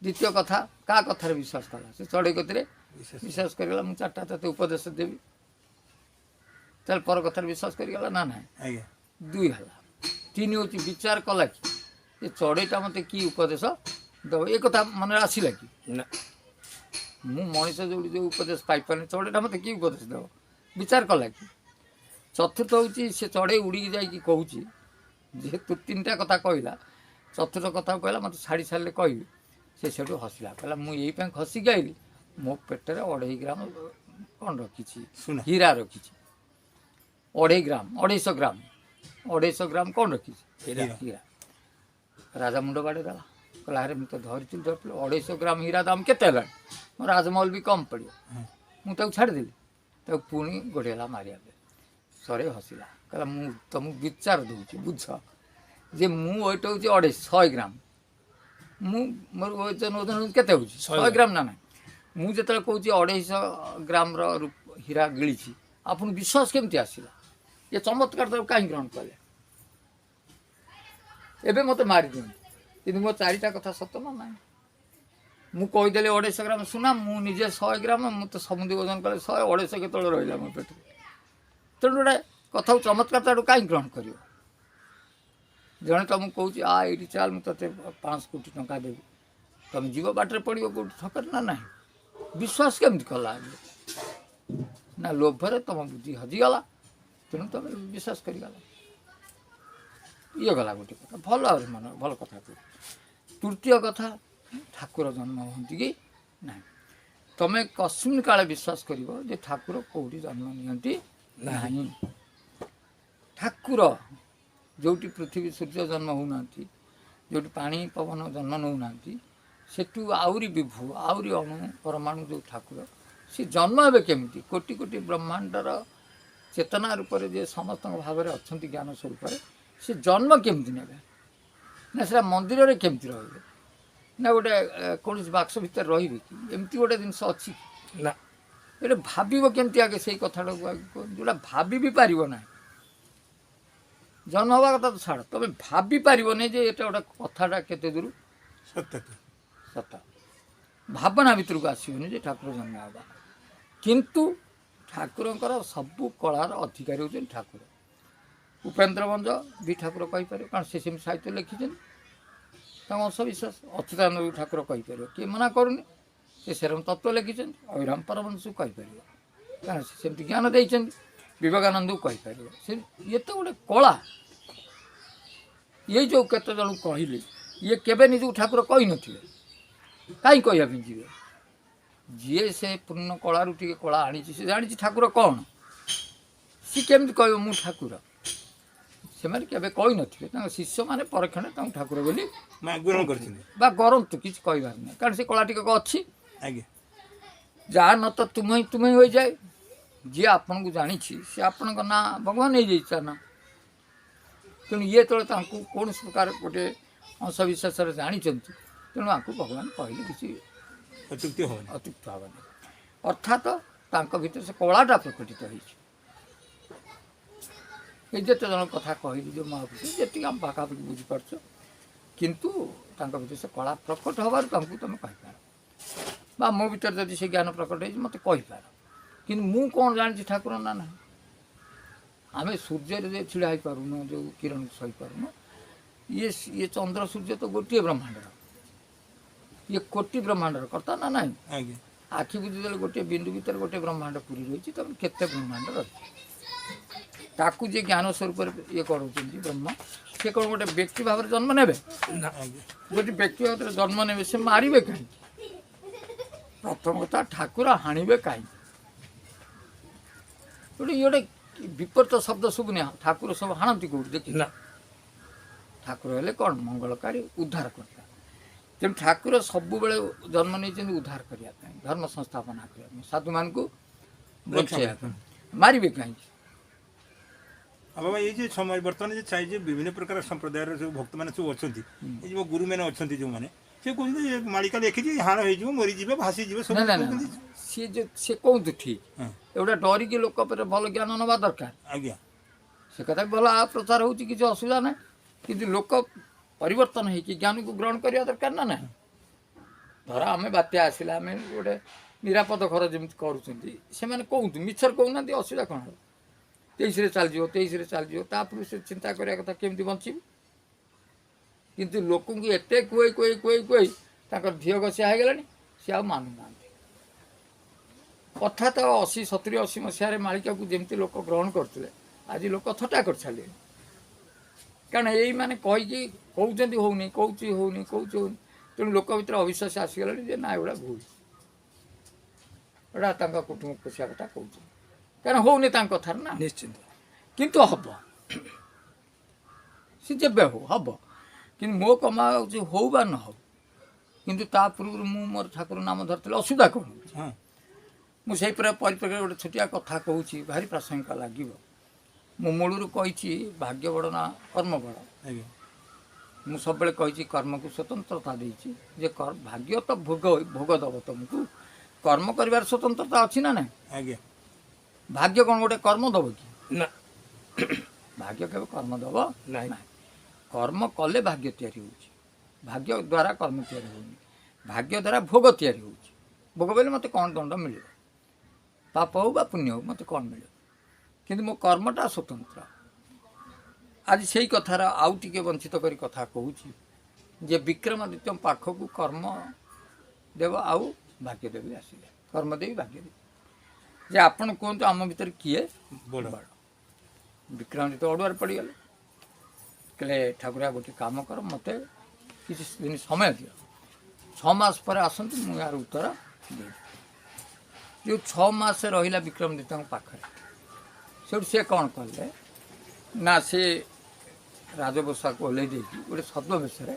ଦ୍ୱିତୀୟ କଥା କାହା କଥାରେ ବିଶ୍ୱାସ କଲା? ସେ ଚଢ଼େଇ କତିରେ ବିଶ୍ୱାସ କରିଗଲା ମୁଁ 4ଟା ତୋତେ ଉପଦେଶ ଦେବି ତାହେଲେ ପର କଥାରେ ବିଶ୍ୱାସ କରିଗଲା ନା ନାହିଁ? ଆଜ୍ଞା 2 ହେଲା। 3 ହେଉଛି ବିଚାର କଲା କି ଯେ ଚଢ଼େଇଟା ମୋତେ କି ଉପଦେଶ ଦେବ ଏ କଥା ମନରେ ଆସିଲା କି ନା ମୁଁ ମଣିଷ ଯେଉଁଠି ଯେଉଁ ଉପଦେଶ ପାଇପାରୁନି ଚଢ଼େଇଟା ମୋତେ କି ଉପଦେଶ ଦେବ ବିଚାର କଲା କି? ଚତୁର୍ଥ ହେଉଛି ସେ ଚଢ଼େଇ ଉଡ଼ିକି ଯାଇକି କହୁଛି ଯେହେତୁ 3ଟା କଥା କହିଲା ଚତୁର୍ଥ କଥାକୁ କହିଲା ମୋତେ ଛାଡ଼ି ସାରିଲେ କହିବି। ସେ ସେଠୁ ହସିଲା କହିଲା ମୁଁ ଏଇ ପାଇଁ ଖସିକି ଆଇଲି ମୋ ପେଟରେ 2.5 ଗ୍ରାମ କ'ଣ ରଖିଛି ସୁନା। ହୀରା ରଖିଛି 2.5 ଗ୍ରାମ 250 ଗ୍ରାମ 250 ଗ୍ରାମ କ'ଣ ରଖିଛି ହୀରା। ହୀରା। ରାଜା ମୁଣ୍ଡ ବାଡ଼େଇ ଦେଲା କହିଲା ଆରେ ମୁଁ ତ ଧରିଥିଲି 250 ଗ୍ରାମ ହୀରା ଦାମ କେତେ ହେଲାଣି ମୋ ରାଜମହଲ ବି କମ୍ ପଡ଼ିବ ମୁଁ ତାକୁ ଛାଡ଼ିଦେଲି ତାକୁ ପୁଣି ଗୋଡ଼େଇଲା ମାରିବା ପାଇଁ। ସରେ ହସିଲା କହିଲା ମୁଁ ତୁମକୁ ବିଚାର ଦେଉଛି ବୁଝ ଯେ ମୁଁ ୱେଟ୍ ହେଉଛି 100 ଗ୍ରାମ ମୁଁ ମୋର ଓଜନ କେତେ ହେଉଛି 100 ଗ୍ରାମ ନା ନାହିଁ? ମୁଁ ଯେତେବେଳେ କହୁଛି 250 ଗ୍ରାମର ହୀରା ଗିଳିଛି ଆପଣ ବିଶ୍ୱାସ କେମିତି ଆସିଲା? ଏ ଚମତ୍କାର ତାକୁ କାହିଁ ଗ୍ରହଣ କଲେ? ଏବେ ମୋତେ ମାରିଦିଅନ୍ତୁ କିନ୍ତୁ ମୋ 4ଟା କଥା ସତ ନା ନାହିଁ? ମୁଁ କହିଦେଲି 250 ଗ୍ରାମ ସୁନା ମୁଁ ନିଜେ 100 ଗ୍ରାମ ମୁଁ ତ ସମୁଦ୍ର ଓଜନ କଲେ 100 250 କେତେବେଳେ ରହିଲା ମୋ ପେଟରେ। ତେଣୁ ଗୋଟେ କଥାକୁ ଚମତ୍କାର ତାଠୁ କାହିଁ ଗ୍ରହଣ କରିବ? ଜଣେ ତୁମକୁ କହୁଛି ଏଇଠି ଚାଲ ମୁଁ ତୋତେ 5 କୋଟି ଟଙ୍କା ଦେବି ତୁମେ ଯିବ ବାଟରେ ପଡ଼ିବ କେଉଁଠି ଠକରେ ନା ନାହିଁ? ବିଶ୍ୱାସ କେମିତି କଲା? ନା ଲୋଭରେ ତୁମ ବୁଦ୍ଧି ହଜିଗଲା ତେଣୁ ତୁମେ ବିଶ୍ୱାସ କରିଗଲା। ଇଏ ଗଲା ଗୋଟେ କଥା ଭଲ ଭାବରେ ଭଲ କଥା କହୁଛି। ତୃତୀୟ କଥା ଠାକୁର ଜନ୍ମ ହୁଅନ୍ତି କି ନାହିଁ। ତମେ କସ୍ମିନ୍ କାଳେ ବିଶ୍ୱାସ କରିବ ଯେ ଠାକୁର କେଉଁଠି ଜନ୍ମ ନିଅନ୍ତି ନାହିଁ। ଠାକୁର ଯେଉଁଠି ପୃଥିବୀ ସୂର୍ଯ୍ୟ ଜନ୍ମ ହେଉନାହାନ୍ତି, ଯେଉଁଠି ପାଣି ପବନ ଜନ୍ମ ନେଉନାହାନ୍ତି, ସେଠୁ ଆହୁରି ବିଭୁ ଆହୁରି ଅଣୁ ପରମାଣୁ ଯେଉଁ ଠାକୁର ସେ ଜନ୍ମ ହେବେ କେମିତି? କୋଟି କୋଟି ବ୍ରହ୍ମାଣ୍ଡର ଚେତନା ରୂପରେ ଯେ ସମସ୍ତଙ୍କ ଭାବରେ ଅଛନ୍ତି ଜ୍ଞାନ ସ୍ୱରୂପରେ, ସେ ଜନ୍ମ କେମିତି ନେବେ? ନା ସେଟା ମନ୍ଦିରରେ କେମିତି ରହିବେ? ନା ଗୋଟେ କୌଣସି ବାକ୍ସ ଭିତରେ ରହିବେ କି? ଏମିତି ଗୋଟେ ଜିନିଷ ଅଛି ନା ଏଇଟା ଭାବିବ କେମିତି ଆଗେ ସେଇ କଥାଟାକୁ ଆଗେ ଯେଉଁଟା ଭାବି ବି ପାରିବ ନାହିଁ। ଜନ୍ମ ହେବା କଥା ତ ଛାଡ଼, ତମେ ଭାବି ପାରିବନି ଯେ ଏଟା ଗୋଟେ କଥାଟା କେତେ ଦୂର ସତ୍ୟ ସତ। ଭାବନା ଭିତରକୁ ଆସିବନି ଯେ ଠାକୁର ଜନ୍ମ ହେବା। କିନ୍ତୁ ଠାକୁରଙ୍କର ସବୁ କଳାର ଅଧିକାରୀ ହେଉଛନ୍ତି ଠାକୁର। ଉପେନ୍ଦ୍ର ଭଞ୍ଜ ବି ଠାକୁର କହିପାରିବ, କାରଣ ସେ ସେମିତି ସାହିତ୍ୟ ଲେଖିଛନ୍ତି। ତାଙ୍କ ଅଂଶବିଶ୍ୱାସ ଅଚ୍ୟୁତାନନ୍ଦ ଠାକୁର କହିପାରିବ, କିଏ ମନା କରୁନି। ସେ ସେରମ ତତ୍ତ୍ୱ ଲେଖିଛନ୍ତି, ଅଭିରାମ ପରମହଂସକୁ କହିପାରିବ, କାରଣ ସେ ସେମିତି ଜ୍ଞାନ ଦେଇଛନ୍ତି। ବିବେକାନନ୍ଦକୁ କହିପାରିବ। ସେ ଇଏ ତ ଗୋଟେ କଳା। ଇଏ ଯେଉଁ କେତେ ଜଣଙ୍କୁ କହିଲେ, ଇଏ କେବେ ନିଜକୁ ଠାକୁର କହିନଥିବେ, କାହିଁ କହିବା ପାଇଁ ଯିବେ? ଯିଏ ସେ ପୂର୍ଣ୍ଣ କଳାରୁ ଟିକେ କଳା ଆଣିଛି, ସେ ଜାଣିଛି ଠାକୁର କ'ଣ। ସିଏ କେମିତି କହିବ ମୁଁ ଠାକୁର? ସେମାନେ କେବେ କହିନଥିବେ। ତାଙ୍କ ଶିଷ୍ୟମାନେ ପରକ୍ଷଣେ ତାଙ୍କୁ ଠାକୁର ବୋଲି ଗ୍ରହଣ କରିଛନ୍ତି। ବା କରନ୍ତୁ, କିଛି କହିବାର ନାହିଁ, କାରଣ ସେ କଳା ଟିକେ ଅଛି। ଆଜ୍ଞା ଯାହା ନ ତ ତୁମେ ହୋଇଯାଏ। ଯିଏ ଆପଣଙ୍କୁ ଜାଣିଛି ସେ ଆପଣଙ୍କ ନାଁ ଭଗବାନ ହେଇଯାଇଛି ତା ନାଁ। ତେଣୁ ଇଏ ଯେତେବେଳେ ତାଙ୍କୁ କୌଣସି ପ୍ରକାର ଗୋଟେ ଅଂଶବିଶ୍ୱାସରେ ଜାଣିଛନ୍ତି, ତେଣୁ ଆଙ୍କୁ ଭଗବାନ କହିଲେ କିଛି ଅତ୍ୟୁକ୍ତି ହେବନି। ଅତ୍ୟୁକ୍ତ ହେବନି। ଅର୍ଥାତ୍ ତାଙ୍କ ଭିତରେ ସେ କଳାଟା ପ୍ରକଟିତ ହେଇଛି। ଏ ଯେତେ ଜଣ କଥା କହିଲି ଯେଉଁ ମହାପୁରୁଷ, ଯେତିକି ଆମ ପାଖାପାଖି ବୁଝିପାରୁଛ, କିନ୍ତୁ ତାଙ୍କ ଭିତରେ ସେ କଳା ପ୍ରକଟ ହେବାରୁ ତାଙ୍କୁ ତୁମେ କହିପାର, ବା ମୋ ଭିତରେ ଯଦି ସେ ଜ୍ଞାନ ପ୍ରକଟ ହେଇଛି ମୋତେ କହିପାର। କିନ୍ତୁ ମୁଁ କ'ଣ ଜାଣିଛି ଠାକୁର ନା ନାହିଁ? ଆମେ ସୂର୍ଯ୍ୟରେ ଯେ ଛିଡ଼ା ହେଇପାରୁନୁ, ଯେଉଁ କିରଣକୁ ସହିପାରୁନୁ, ଇଏ ଚନ୍ଦ୍ର ସୂର୍ଯ୍ୟ ତ ଗୋଟିଏ ବ୍ରହ୍ମାଣ୍ଡର, ଇଏ କୋଟି ବ୍ରହ୍ମାଣ୍ଡର କର୍ତ୍ତା ନା ନାହିଁ? ଆଜ୍ଞା ଆଖି ବୁଝିଦେଲେ ଗୋଟିଏ ବିନ୍ଦୁ ଭିତରେ ଗୋଟିଏ ବ୍ରହ୍ମାଣ୍ଡ ପୁରୀ ରହିଛି, ତମେ କେତେ ବ୍ରହ୍ମାଣ୍ଡ ରହିଛି? ତାକୁ ଯିଏ ଜ୍ଞାନ ସ୍ୱରୂପରେ ଇଏ କରୁଛନ୍ତି ବ୍ରହ୍ମ, ସେ କ'ଣ ଗୋଟେ ବ୍ୟକ୍ତି ଭାବରେ ଜନ୍ମ ନେବେ? ନା ଆଜ୍ଞା ଗୋଟେ ବ୍ୟକ୍ତି ଭାବରେ ଜନ୍ମ ନେବେ, ସେ ମାରିବେ କାହିଁକି? ପ୍ରଥମ କଥା, ଠାକୁର ହାଣିବେ କାହିଁକି? ଗୋଟେ ବିପରୀତ ଶବ୍ଦ ଶୁଭୁନି। ଠାକୁର ସବୁ ହାଣନ୍ତି କେଉଁଠି ଦେଖି? ନା ଠାକୁର ହେଲେ କ'ଣ? ମଙ୍ଗଳକାରୀ, ଉଦ୍ଧାର କର୍ତ୍ତା। ତେଣୁ ଠାକୁର ସବୁବେଳେ ଜନ୍ମ ନେଇଛନ୍ତି ଉଦ୍ଧାର କରିବା ପାଇଁ, ଧର୍ମ ସଂସ୍ଥାପନା କରିବା ପାଇଁ, ସାଧୁମାନଙ୍କୁ ବଞ୍ଚେଇବା ପାଇଁ। ମାରିବେ କାହିଁକି? ଆଉ ବାବା ଏଇ ଯେ ସମୟ ବର୍ତ୍ତମାନ ଯେ ଚାହିଁ ଯେ ବିଭିନ୍ନ ପ୍ରକାର ସମ୍ପ୍ରଦାୟର ଯେଉଁ ଭକ୍ତମାନେ ସବୁ ଅଛନ୍ତି, ଏଇ ଯେଉଁ ଗୁରୁମାନେ ଅଛନ୍ତି ଯେଉଁମାନେ, ସେ କହୁଛନ୍ତି ଯେ ମାଳିକା ଲେଖିଛି ହାଣ ହେଇଯିବ, ମରିଯିବ, ଭାସିଯିବ, ସବୁ ନା ନା ନା କହୁଛନ୍ତି। ସେ କୁହନ୍ତୁ ଠିକ୍। ହଁ ଏଗୁଡ଼ା ଡରିକି ଲୋକ ଉପରେ ଭଲ ଜ୍ଞାନ ନେବା ଦରକାର। ଆଜ୍ଞା ସେ କଥା ବି ଭଲ ପ୍ରଚାର ହେଉଛି, କିଛି ଅସୁବିଧା ନାହିଁ। କିନ୍ତୁ ଲୋକ ପରିବର୍ତ୍ତନ ହେଇକି ଜ୍ଞାନକୁ ଗ୍ରହଣ କରିବା ଦରକାର ନା ନାହିଁ? ଧର ଆମେ ବାତ୍ୟା ଆସିଲା, ଆମେ ଗୋଟେ ନିରାପଦ ଘର ଯେମିତି କରୁଛନ୍ତି, ସେମାନେ କୁହନ୍ତୁ, ମିଛରେ କହୁନାହାନ୍ତି, ଅସୁବିଧା କ'ଣ ହେବ? 23ରେ ଚାଲିଯିବ, ତାପରେ ସେ ଚିନ୍ତା କରିବା କଥା କେମିତି ବଞ୍ଚିବି। କିନ୍ତୁ ଲୋକଙ୍କୁ ଏତେ କୁହେଇ ତାଙ୍କର ଧିଅ ଘଷିଆ ହେଇଗଲାଣି, ସେ ଆଉ ମାନୁନାହାନ୍ତି। ଅର୍ଥାତ୍ 80, 70, 80 ମସିହାରେ ମାଳିକାକୁ ଯେମିତି ଲୋକ ଗ୍ରହଣ କରୁଥିଲେ, ଆଜି ଲୋକ ଥଟ୍ଟା କରିସାରିଲେଣି। କାରଣ ଏଇମାନେ କହିକି କହୁଛନ୍ତି ହେଉନି, କହୁଛି ହେଉନି। ତେଣୁ ଲୋକ ଭିତରେ ଅବିଶ୍ୱାସ ଆସିଗଲାଣି ଯେ ନା ଏଗୁଡ଼ା ଭୁଲ, ଏଗୁଡ଼ା ତାଙ୍କ କୁଟୁମ୍ବ ପୋଷିବା କଥା କହୁଛନ୍ତି, କାରଣ ହେଉନି ତାଙ୍କ କଥାରେ ନା। ନିଶ୍ଚିନ୍ତ କିନ୍ତୁ ହବ, ସେ ଯେବେ ହବ। କିନ୍ତୁ ମୋ କମା ହେଉଛି ହଉ ବା ନ ହଉ, କିନ୍ତୁ ତା ପୂର୍ବରୁ ମୁଁ ମୋର ଠାକୁର ନାମ ଧରିଥିଲେ ଅସୁବିଧା କ'ଣ ହେଉଛି? ହଁ ମୁଁ ସେଇ ପରିପ୍ରେକ୍ଷୀରେ ଗୋଟେ ଛୋଟିଆ କଥା କହୁଛି, ଭାରି ପ୍ରାସଙ୍ଗିକ ଲାଗିବ। ମୁଁ ମୂଳରୁ କହିଛି ଭାଗ୍ୟ ବଡ଼ ନା କର୍ମ ବଡ଼। ଆଜ୍ଞା ମୁଁ ସବୁବେଳେ କହିଛି କର୍ମକୁ ସ୍ୱତନ୍ତ୍ରତା ଦେଇଛି, ଯେ ଭାଗ୍ୟ ତ ଭୋଗ ଦେବ ତୁମକୁ, କର୍ମ କରିବାର ସ୍ୱତନ୍ତ୍ରତା ଅଛି ନା ନାହିଁ? ଆଜ୍ଞା ଭାଗ୍ୟ କ'ଣ ଗୋଟେ କର୍ମ ଦେବ କି? ନା ଭାଗ୍ୟ କେବେ କର୍ମ ଦେବ ନାହିଁ। ନାହିଁ। କର୍ମ କଲେ ଭାଗ୍ୟ ତିଆରି ହେଉଛି, ଭାଗ୍ୟ ଦ୍ୱାରା କର୍ମ ତିଆରି ହେଉନି। ଭାଗ୍ୟ ଦ୍ୱାରା ଭୋଗ ତିଆରି ହେଉଛି। ଭୋଗ ବୋଇଲେ ମୋତେ କ'ଣ ଦଣ୍ଡ ମିଳିବ, ପାପ ହେଉ ବା ପୁଣ୍ୟ ହେଉ, ମୋତେ କ'ଣ ମିଳିବ? କିନ୍ତୁ ମୋ କର୍ମଟା ସ୍ୱତନ୍ତ୍ର। ଆଜି ସେଇ କଥାର ଆଉ ଟିକେ ବଞ୍ଚିତ କରି କଥା କହୁଛି, ଯେ ବିକ୍ରମାଦିତ୍ୟ ପାଖକୁ କର୍ମ ଦେବ ଆଉ ଭାଗ୍ୟଦେବୀ ଆସିଲେ, କର୍ମଦେବୀ ଭାଗ୍ୟଦେବୀ। ଯେ ଆପଣ କୁହନ୍ତୁ ଆମ ଭିତରେ କିଏ ବଡ଼? ବିକ୍ରମାଦିତ୍ୟ ଅଡ଼ୁଆରେ ପଡ଼ିଗଲେ, କହିଲେ ଠାକୁର ଗୋଟେ କାମ କର, ମୋତେ କିଛି ଦିନ ସମୟ ଦିଅ, 6 ମାସ ପରେ ଆସନ୍ତୁ, ମୁଁ ୟାର ଉତ୍ତର ଦେବି। ଯେଉଁ 6 ମାସ ରହିଲା ବିକ୍ରମାଦିତ୍ୟଙ୍କ ପାଖରେ, ସେଠୁ ସେ କ'ଣ କଲେ ନା ସେ ରାଜବସାକୁ ଓହ୍ଲେଇ ଦେଇକି ଗୋଟେ ଛଦ୍ମବେଶରେ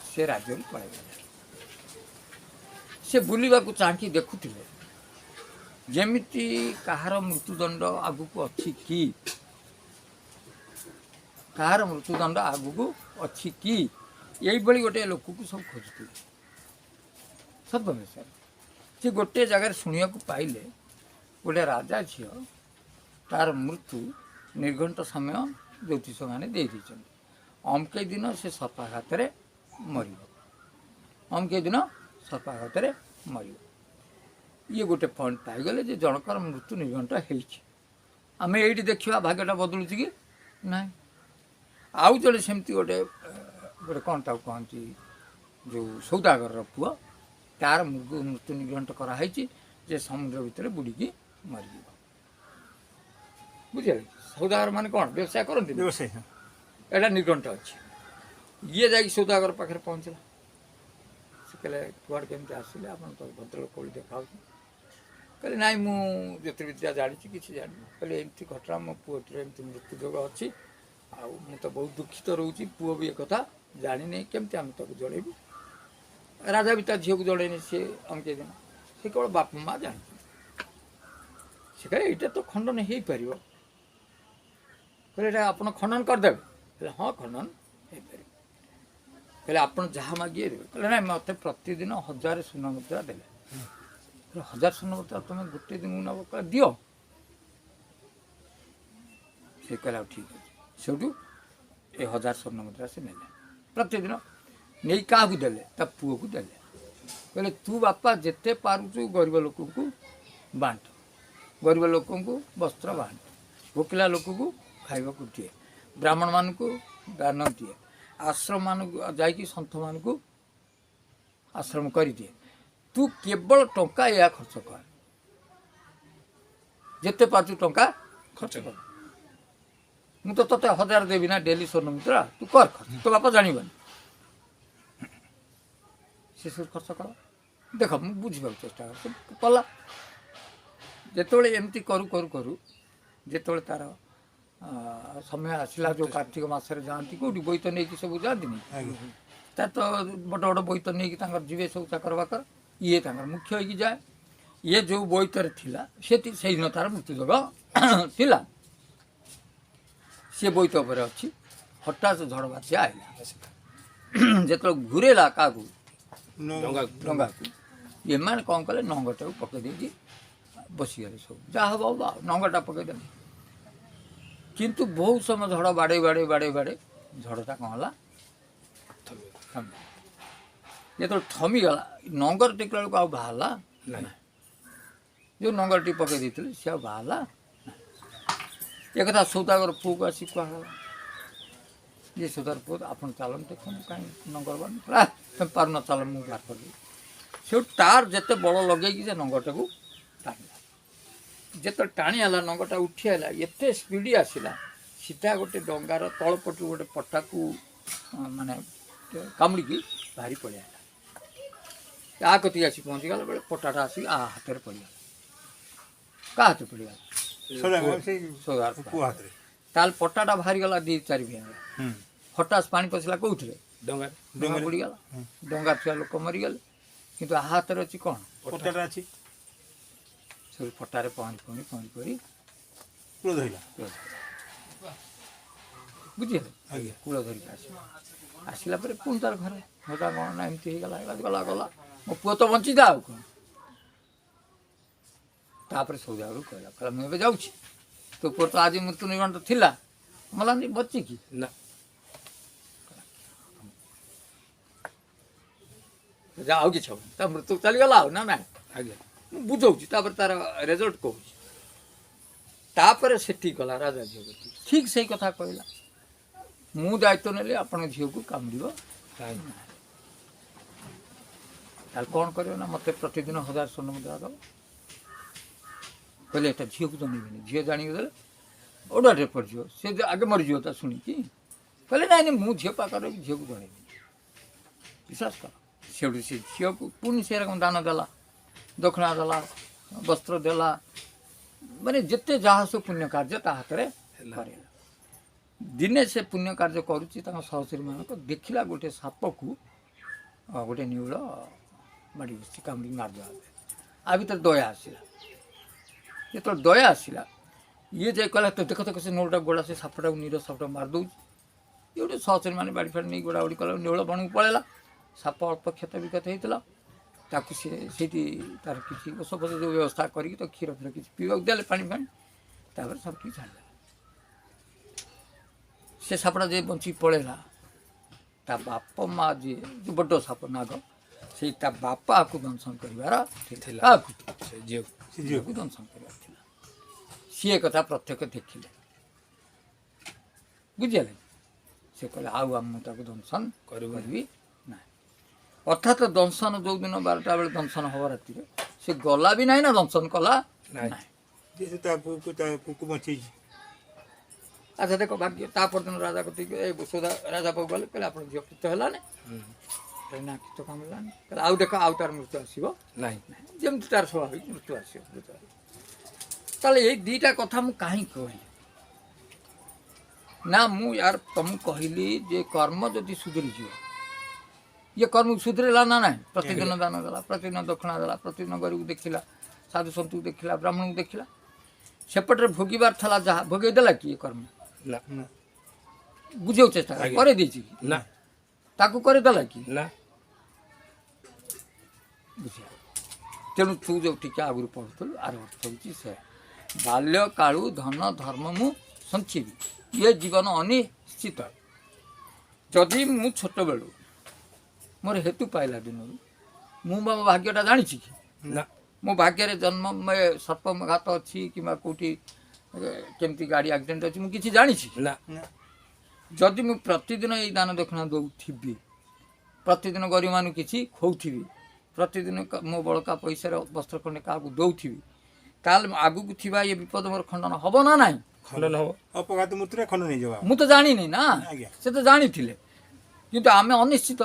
ସେ ରାଜ୍ୟରୁ ପଳାଇଗଲେ। ସେ ବୁଲିବାକୁ ଚାହିଁକି ଦେଖୁଥିଲେ ଯେମିତି କାହାର ମୃତ୍ୟୁଦଣ୍ଡ ଆଗକୁ ଅଛି କି, କାହାର ମୃତ୍ୟୁଦଣ୍ଡ ଆଗକୁ ଅଛି କି, ଏଇଭଳି ଗୋଟିଏ ଲୋକକୁ ସବୁ ଖୋଜୁଥିଲେ ଛଦ୍ମବେଶରେ। ସେ ଗୋଟିଏ ଜାଗାରେ ଶୁଣିବାକୁ ପାଇଲେ ଗୋଟେ ରାଜା ଝିଅ ତାର ମୃତ୍ୟୁ ନିର୍ଘଣ୍ଟ ସମୟ ଜ୍ୟୋତିଷମାନେ ଦେଇଦେଇଛନ୍ତି, ଅମକେଇ ଦିନ ସେ ସର୍ପାଘାତରେ ମରିବ, ଅମକେଇ ଦିନ ସର୍ପାଘାତରେ ମରିବ। ଇଏ ଗୋଟେ ପଏଣ୍ଟ ପାଇଗଲେ ଯେ ଜଣଙ୍କର ମୃତ୍ୟୁ ନିର୍ଘଣ୍ଟ ହେଇଛି, ଆମେ ଏଇଠି ଦେଖିବା ଭାଗ୍ୟଟା ବଦଳୁଛି କି ନାହିଁ। ଆଉ ଜଣେ ସେମିତି ଗୋଟେ କ'ଣ ତାକୁ କହନ୍ତି, ଯେଉଁ ସୌଦାଗରର ପୁଅ, ତାର ମୃତ୍ୟୁ ନିର୍ଘଣ୍ଟ କରାହେଇଛି ଯେ ସମୁଦ୍ର ଭିତରେ ବୁଡ଼ିକି ମରିଯିବ। ବୁଝିଲେ, ସୌଦାଗର ମାନେ କ'ଣ ବ୍ୟବସାୟ କରନ୍ତି, ବ୍ୟବସାୟ ଏଇଟା ନିର୍ଘଣ୍ଟ ଅଛି। ଇଏ ଯାଇକି ସୌଦାଗର ପାଖରେ ପହଞ୍ଚିଲା। ସେ କହିଲେ କୁଆଡ଼େ କେମିତି ଆସିଲେ, ଆପଣ ତ ଭଦ୍ରଲୋକ ଭଳି ଦେଖାଉଛି। କହିଲେ ନାଇଁ, ମୁଁ ଜ୍ୟୋତିର୍ବିଦ୍ୟା ଜାଣିଛି, କିଛି ଜାଣିନି। କହିଲେ ଏମିତି ଘଟଣା, ମୋ ପୁଅଟିର ଏମିତି ମୃତ୍ୟୁ ଯୋଗ ଅଛି, ଆଉ ମୁଁ ତ ବହୁତ ଦୁଃଖିତ ରହୁଛି, ପୁଅ ବି ଏକଥା ଜାଣିନି, କେମିତି ଆମେ ତାକୁ ଜଣେଇବୁ। ରାଜା ବି ତା ଝିଅକୁ ଜଣେଇନି, ସେ ଅମକେଇ ଦିନ, ସେ କେବଳ ବାପା ମା' ଜାଣିଛନ୍ତି। ସେ କହିଲେ ଏଇଟା ତ ଖଣ୍ଡନ ହେଇପାରିବ। କହିଲେ ଏଇଟା ଆପଣ ଖଣ୍ଡନ କରିଦେବେ? କହିଲେ ହଁ, ଖଣ୍ଡନ ହେଇପାରିବ। କହିଲେ ଆପଣ ଯାହା ମାଗିବେ ଦେବେ? କହିଲେ ନାଇଁ, ମୋତେ ପ୍ରତିଦିନ 1000 ସୁନା ମୁଦ୍ରା ଦେବେ। କହିଲେ 1000 ସୁନା ମୁଦ୍ରା ତୁମେ ଗୋଟେ ଦିନକୁ ନେବ? କହିଲେ ଦିଅ। ସେ କହିଲେ ଆଉ ଠିକ୍ ଅଛି। ସେଠୁ ଏ 1000 ସ୍ୱର୍ଣ୍ଣ ମୁଦ୍ରା ସେ ନେଲେ, ପ୍ରତିଦିନ ନେଇ କାହାକୁ ଦେଲେ? ତା ପୁଅକୁ ଦେଲେ। କହିଲେ ତୁ ବାପା ଯେତେ ପାରୁଛୁ ଗରିବ ଲୋକଙ୍କୁ ବାଣ୍ଟ, ଗରିବ ଲୋକଙ୍କୁ ବସ୍ତ୍ର ବାଣ୍ଟ, ଭୋକିଲା ଲୋକକୁ ଖାଇବାକୁ ଦିଏ, ବ୍ରାହ୍ମଣମାନଙ୍କୁ ଦାନ ଦିଏ, ଆଶ୍ରମମାନଙ୍କୁ ଯାଇକି ସନ୍ଥମାନଙ୍କୁ ଆଶ୍ରମ କରିଦିଏ। ତୁ କେବଳ ଟଙ୍କା ଏହା ଖର୍ଚ୍ଚ କର, ଯେତେ ପାରୁଛୁ ଟଙ୍କା ଖର୍ଚ୍ଚ କର। ମୁଁ ତ ତୋତେ 1000 ଦେବି ନା ଡେଲି ସ୍ୱର୍ଣ୍ଣ ମୁଦ୍ରା, ତୁ କର ଖର୍ଚ୍ଚ, ତୋ ବାପା ଜାଣିବନି। ସେ ସବୁ ଖର୍ଚ୍ଚ କର। ଦେଖ, ମୁଁ ବୁଝିବାକୁ ଚେଷ୍ଟା କର, ସେ କଲା। ଯେତେବେଳେ ଏମିତି କରୁ କରୁ କରୁ ଯେତେବେଳେ ତାର ସମୟ ଆସିଲା, ଯେଉଁ କାର୍ତ୍ତିକ ମାସରେ ଯାଆନ୍ତି, କେଉଁଠି ବୋଇତ ନେଇକି ସବୁ ଯାଆନ୍ତିନି, ତାର ତ ବଡ଼ ବଡ଼ ବୋଇତ ନେଇକି ତାଙ୍କର ଯିବେ ସବୁ ଚାକର ବାକର, ଇଏ ତାଙ୍କର ମୁଖ୍ୟ ହେଇକି ଯାଏ। ଇଏ ଯେଉଁ ବୋଇତରେ ଥିଲା ସେଇଦିନ ତାର ମୃତ୍ୟୁଯୋଗ ଥିଲା। ସିଏ ବୋଇତ ଉପରେ ଅଛି, ହଠାତ୍ ଝଡ଼ ବାତ୍ୟା ଆଇଲା। ଯେତେବେଳେ ଘୁରେଇଲା କାହାକୁ, ଡଙ୍ଗାକୁ, ଏମାନେ କ'ଣ କଲେ, ନଙ୍ଗଟାକୁ ପକେଇ ଦେଇକି ବସିଗଲେ ସବୁ, ଯାହା ହବ ହବ, ନଙ୍ଗଟା ପକେଇଦେଲେ। କିନ୍ତୁ ବହୁତ ସମୟ ଝଡ଼ ବାଡ଼େଇ ବାଡ଼େଇ ବାଡ଼େଇ ବାଡ଼େଇ ଝଡ଼ଟା କ'ଣ ହେଲା, ଥମିଗଲା। ଯେତେବେଳେ ଥମିଗଲା, ନଙ୍ଗର ଟେକିଲା ବେଳକୁ ଆଉ ବାହାରିଲା ନାହିଁ। ଯେଉଁ ନଙ୍ଗରଟି ପକେଇ ଦେଇଥିଲେ ସେ ଆଉ ବାହାରିଲା ନାହିଁ। ଏକଥା ସୌଦାଗର ପୁଅକୁ ଆସି କୁହାଗଲା ଯେ ସୌଦାଗର ପୁଅ, ଆପଣ ଚାଲନ୍ତୁ, ଦେଖନ୍ତୁ କାହିଁ ନଙ୍ଗର ବାହାରୁନି। ତମେ ପାରୁନ, ଚାଲ, ମୁଁ ବାହାର କରିଦେବି। ସେଠୁ ତାର ଯେତେ ବଳ ଲଗେଇକି ସେ ନଙ୍ଗରଟାକୁ ଟାଣିଲା। ଯେତେବେଳେ ଟାଣି ହେଲା, ନଙ୍ଗଟା ଉଠି ହେଲା, ଏତେ ସ୍ପିଡ଼ ଆସିଲା, ସିଧା ଗୋଟେ ଡଙ୍ଗାର ତଳପଟୁ ଗୋଟେ ପଟାକୁ ମାନେ କାମୁଡ଼ିକି ବାହାରି ପଳେଇଲା। ଆ କତିକି ଆସି ପହଞ୍ଚିଗଲା ବେଳେ ପଟାଟା ଆସିକି ଆ ହାତରେ ପଡ଼ିଗଲା। କାହା ହାତରେ ପଡ଼ିଗଲା? ତାହେଲେ ପଟାଟା ବାହାରିଗଲା 2-4 ଭିଆରେ। ହଠାତ୍ ପାଣି ପଶିଲା କେଉଁଥିରେ? ଡଙ୍ଗା ବୁଡ଼ିଗଲା। ଡଙ୍ଗା ଥିବା ଲୋକ ମରିଗଲେ, କିନ୍ତୁ ଆ ହାତରେ ଅଛି କ'ଣ? ପଟାଟା ଅଛି। ସବୁ ପଟାରେ ପହଁରି ପହଁରି ପହଁରି ପହଁରି କୂଳ ଧରିଲା। ବୁଝିଲେ, କୂଳ ଧରିକି ଆସିଲା ପରେ ପୁଣି ତାର ଘରେ ଘଟା କ'ଣ ନା ଏମିତି ହେଇଗଲା, ଗଲା ଗଲା, ମୋ ପୁଅ ତ ବଞ୍ଚିଥା, ଆଉ କ'ଣ। ତାପରେ ସୌଦାଗରକୁ କହିଲା, ମୁଁ ଏବେ ଯାଉଛି, ତୋ ପୁଅ ତ ଆଜି ମୃତ୍ୟୁ ନିର୍ଘଣ୍ଟ ଥିଲା, ମଲାନି, ବଞ୍ଚି କି ନା, ଯା, ଆଉ କିଛି ହବନି, ତା ମୃତ୍ୟୁ ଚାଲିଗଲା ଆଉ ନା ନାଇଁ। ଆଜ୍ଞା, ମୁଁ ବୁଝଉଛି, ତାପରେ ତାର ରେଜଲ୍ଟ କହୁଛି। ତାପରେ ସେଠି ଗଲା ରାଜା ଝିଅ ଠିକ୍ ସେଇ କଥା କହିଲା, ମୁଁ ଦାୟିତ୍ୱ ନେଲି, ଆପଣଙ୍କ ଝିଅକୁ କାମୁଡ଼ିବ କାହିଁକି ତାହେଲେ କ'ଣ କରିବ ନା, ମୋତେ ପ୍ରତିଦିନ 1000 ସ୍ୱର୍ଣ୍ଣ ମୁଦ୍ରା ଦେବ। କହିଲେ ଏଟା ଝିଅକୁ ତ ନେବିନି, ଝିଅ ଜାଣିକି ଦେଲେ ଓଡ଼ାଟେ ପଡ଼ିଯିବ, ସେ ଆଗେ ମରିଯିବ ତା ଶୁଣିକି। କହିଲେ ନାଇଁ ନାଇଁ, ମୁଁ ଝିଅ ପାଖରେ ଝିଅକୁ ଜଣେଇବି। ବିଶ୍ୱାସ କର ସେଠୁ ସେ ଝିଅକୁ ପୁଣି ସେ ରକମ ଦାନ ଦେଲା, ଦକ୍ଷିଣା ଦେଲା, ବସ୍ତ୍ର ଦେଲା, ମାନେ ଯେତେ ଯାହା ସବୁ ପୁଣ୍ୟ କାର୍ଯ୍ୟ ତା ହାତରେ କରେଇଲା। ଦିନେ ସେ ପୁଣ୍ୟ କାର୍ଯ୍ୟ କରୁଛି ତାଙ୍କ ସହଚରୀମାନଙ୍କ ଦେଖିଲା ଗୋଟେ ସାପକୁ ଗୋଟେ ନେଉଳ ମାଡ଼ି ବସିଛି, କାମୁଡ଼ିକି ମାରିଦେବା ପାଇଁ। ଆ ଭିତରେ ଦୟା ଆସିଲା। ଯେତେବେଳେ ଦୟା ଆସିଲା ଇଏ ଯାଇ କହିଲା ତ ଦେଖ ସେ ନେଉଳଟା ଗୋଡ଼ା ସେ ସାପଟାକୁ ନିର ସାପଟାକୁ ମାରିଦେଉଛି। ଇଏ ଗୋଟେ ସହଚରୀମାନେ ବାଡ଼ି ଫାଡ଼ି ନେଇ ଗୋଡ଼ାଗୋଡ଼ି କଲା, ନେଉଳ ବଣକୁ ପଳେଇଲା। ସାପ ଅଳ୍ପ କ୍ଷତ ବିକ୍ଷତ ହେଇଥିଲା, ତାକୁ ସେ ସେଇଠି ତାର କିଛି ଔଷଧ ଯେଉଁ ବ୍ୟବସ୍ଥା କରିକି ତ କ୍ଷୀର ଫୀର କିଛି ପିଇବାକୁ ଦେଲେ, ପାଣି ଫାଣି, ତାପରେ ସବୁ କିଛି ଛାଡ଼ିଦେଲା। ସେ ସାପଟା ଯେ ବଞ୍ଚିକି ପଳେଇଲା, ତା ବାପ ମା ଯିଏ ଯେଉଁ ବଡ଼ ସାପ ନାଗ, ସେଇ ତା ବାପା ଆକୁ ଦଂଶନ କରିବାର ଥିଲା। କାହାକୁ? ସେ ଝିଅକୁ ସେ ଝିଅ ଝିଅକୁ ଦଂଶନ କରିବାର ଥିଲା। ସିଏ କଥା ପ୍ରତ୍ୟକ୍ଷ ଦେଖିଲେ, ବୁଝିଲେ? ସେ କହିଲେ ଆଉ ମୁଁ ତାକୁ ଦଂଶନ କରିବି ନାହିଁ। ଅର୍ଥାତ୍ ଦଂଶନ ଯେଉଁଦିନ 12ଟା ବେଳେ ଦଂଶନ ହେବ ରାତିରେ, ସେ ଗଲା ବି ନାହିଁ ନା ଦଂଶନ କଲା ନାହିଁ। ଯେ ତା ପୁଅକୁ ବଞ୍ଚେଇଛି। ଆଚ୍ଛା ଦେଖ ଭାଗ୍ୟ। ତା ପରଦିନ ରାଜା କତିକି ସୁଧା ରାଜା ପାଖକୁ ଗଲେ, କହିଲେ ଆପଣ ଝିଅ କୀତ ହେଲାନି? ନା କୀତ କାମ ହେଲାନି। କହିଲେ ଆଉ ଦେଖ ଆଉ ତାର ମୃତ୍ୟୁ ଆସିବ ନାହିଁ। ଯେମିତି ତାର ସ୍ୱାଭାବିକ ମୃତ୍ୟୁ ଆସିବ। ତାହେଲେ ଏଇ ଦୁଇଟା କଥା ମୁଁ କାହିଁକି କହିଲି ନା, ମୁଁ ୟାର ତମକୁ କହିଲି ଯେ କର୍ମ ଯଦି ସୁଧୁରିଯିବ, ଇଏ କର୍ମକୁ ସୁଧୁରିଲା ନା ନାହିଁ? ପ୍ରତିଦିନ ଦାନ ଦେଲା, ପ୍ରତିଦିନ ଦକ୍ଷିଣା ଦେଲା, ପ୍ରତିଦିନ ଗରିବକୁ ଦେଖିଲା, ସାଧୁ ସନ୍ତୁକୁ ଦେଖିଲା, ବ୍ରାହ୍ମଣକୁ ଦେଖିଲା। ସେପଟରେ ଭୋଗିବାର ଥିଲା ଯାହା ଭୋଗେଇ ଦେଲା କି ଏ କର୍ମ? ନା ବୁଝିବାକୁ ଚେଷ୍ଟା କରେଇ ଦେଇଛି କି? ନା ତାକୁ କରିଦେଲା କି? ନା। ବୁଝିବା। ତେଣୁ ତୁ ଯେଉଁ ଟିକେ ଆଗରୁ ପଢ଼ୁଥିଲୁ, ଆର ଅର୍ଥ ହେଉଛି ସେ ବାଲ୍ୟକାଳୁ ଧନ ଧର୍ମ ମୁଁ ସଞ୍ଚିବି, ଇଏ ଜୀବନ ଅନିଶ୍ଚିତ। ଯଦି ମୁଁ ଛୋଟବେଳୁ ମୋର ହେତୁ ପାଇଲା ଦିନରୁ ମୁଁ ମୋ ଭାଗ୍ୟଟା ଜାଣିଛି କି? ନା। ମୋ ଭାଗ୍ୟରେ ଜନ୍ମ ସର୍ପଘାତ ଅଛି କିମ୍ବା କେଉଁଠି କେମିତି ଗାଡ଼ି ଆକ୍ସିଡେଣ୍ଟ ଅଛି, ମୁଁ କିଛି ଜାଣିଛି? ନା। ଯଦି ମୁଁ ପ୍ରତିଦିନ ଏଇ ଦାନ ଦକ୍ଷିଣା ଦେଉଥିବି, ପ୍ରତିଦିନ ଗରିବମାନଙ୍କୁ କିଛି ଖୋଉଥିବି, ପ୍ରତିଦିନ ମୋ ବଳକା ପଇସାରେ ବସ୍ତ୍ର ଖଣ୍ଡେ କାହାକୁ ଦେଉଥିବି, ତାହେଲେ ଆଗକୁ ଥିବା ଏ ବିପଦ ମୋର ଖଣ୍ଡନ ହେବ ନା ନାହିଁ? ଖଣ୍ଡନ ହବ। ଅପଘାତ ମୃତ୍ୟୁରେ ଖଣ୍ଡ ନେଇଯିବ। ମୁଁ ତ ଜାଣିନି ନା, ଆଜ୍ଞା। ସେ ତ ଜାଣିଥିଲେ, କିନ୍ତୁ ଆମେ ଅନିଶ୍ଚିତ।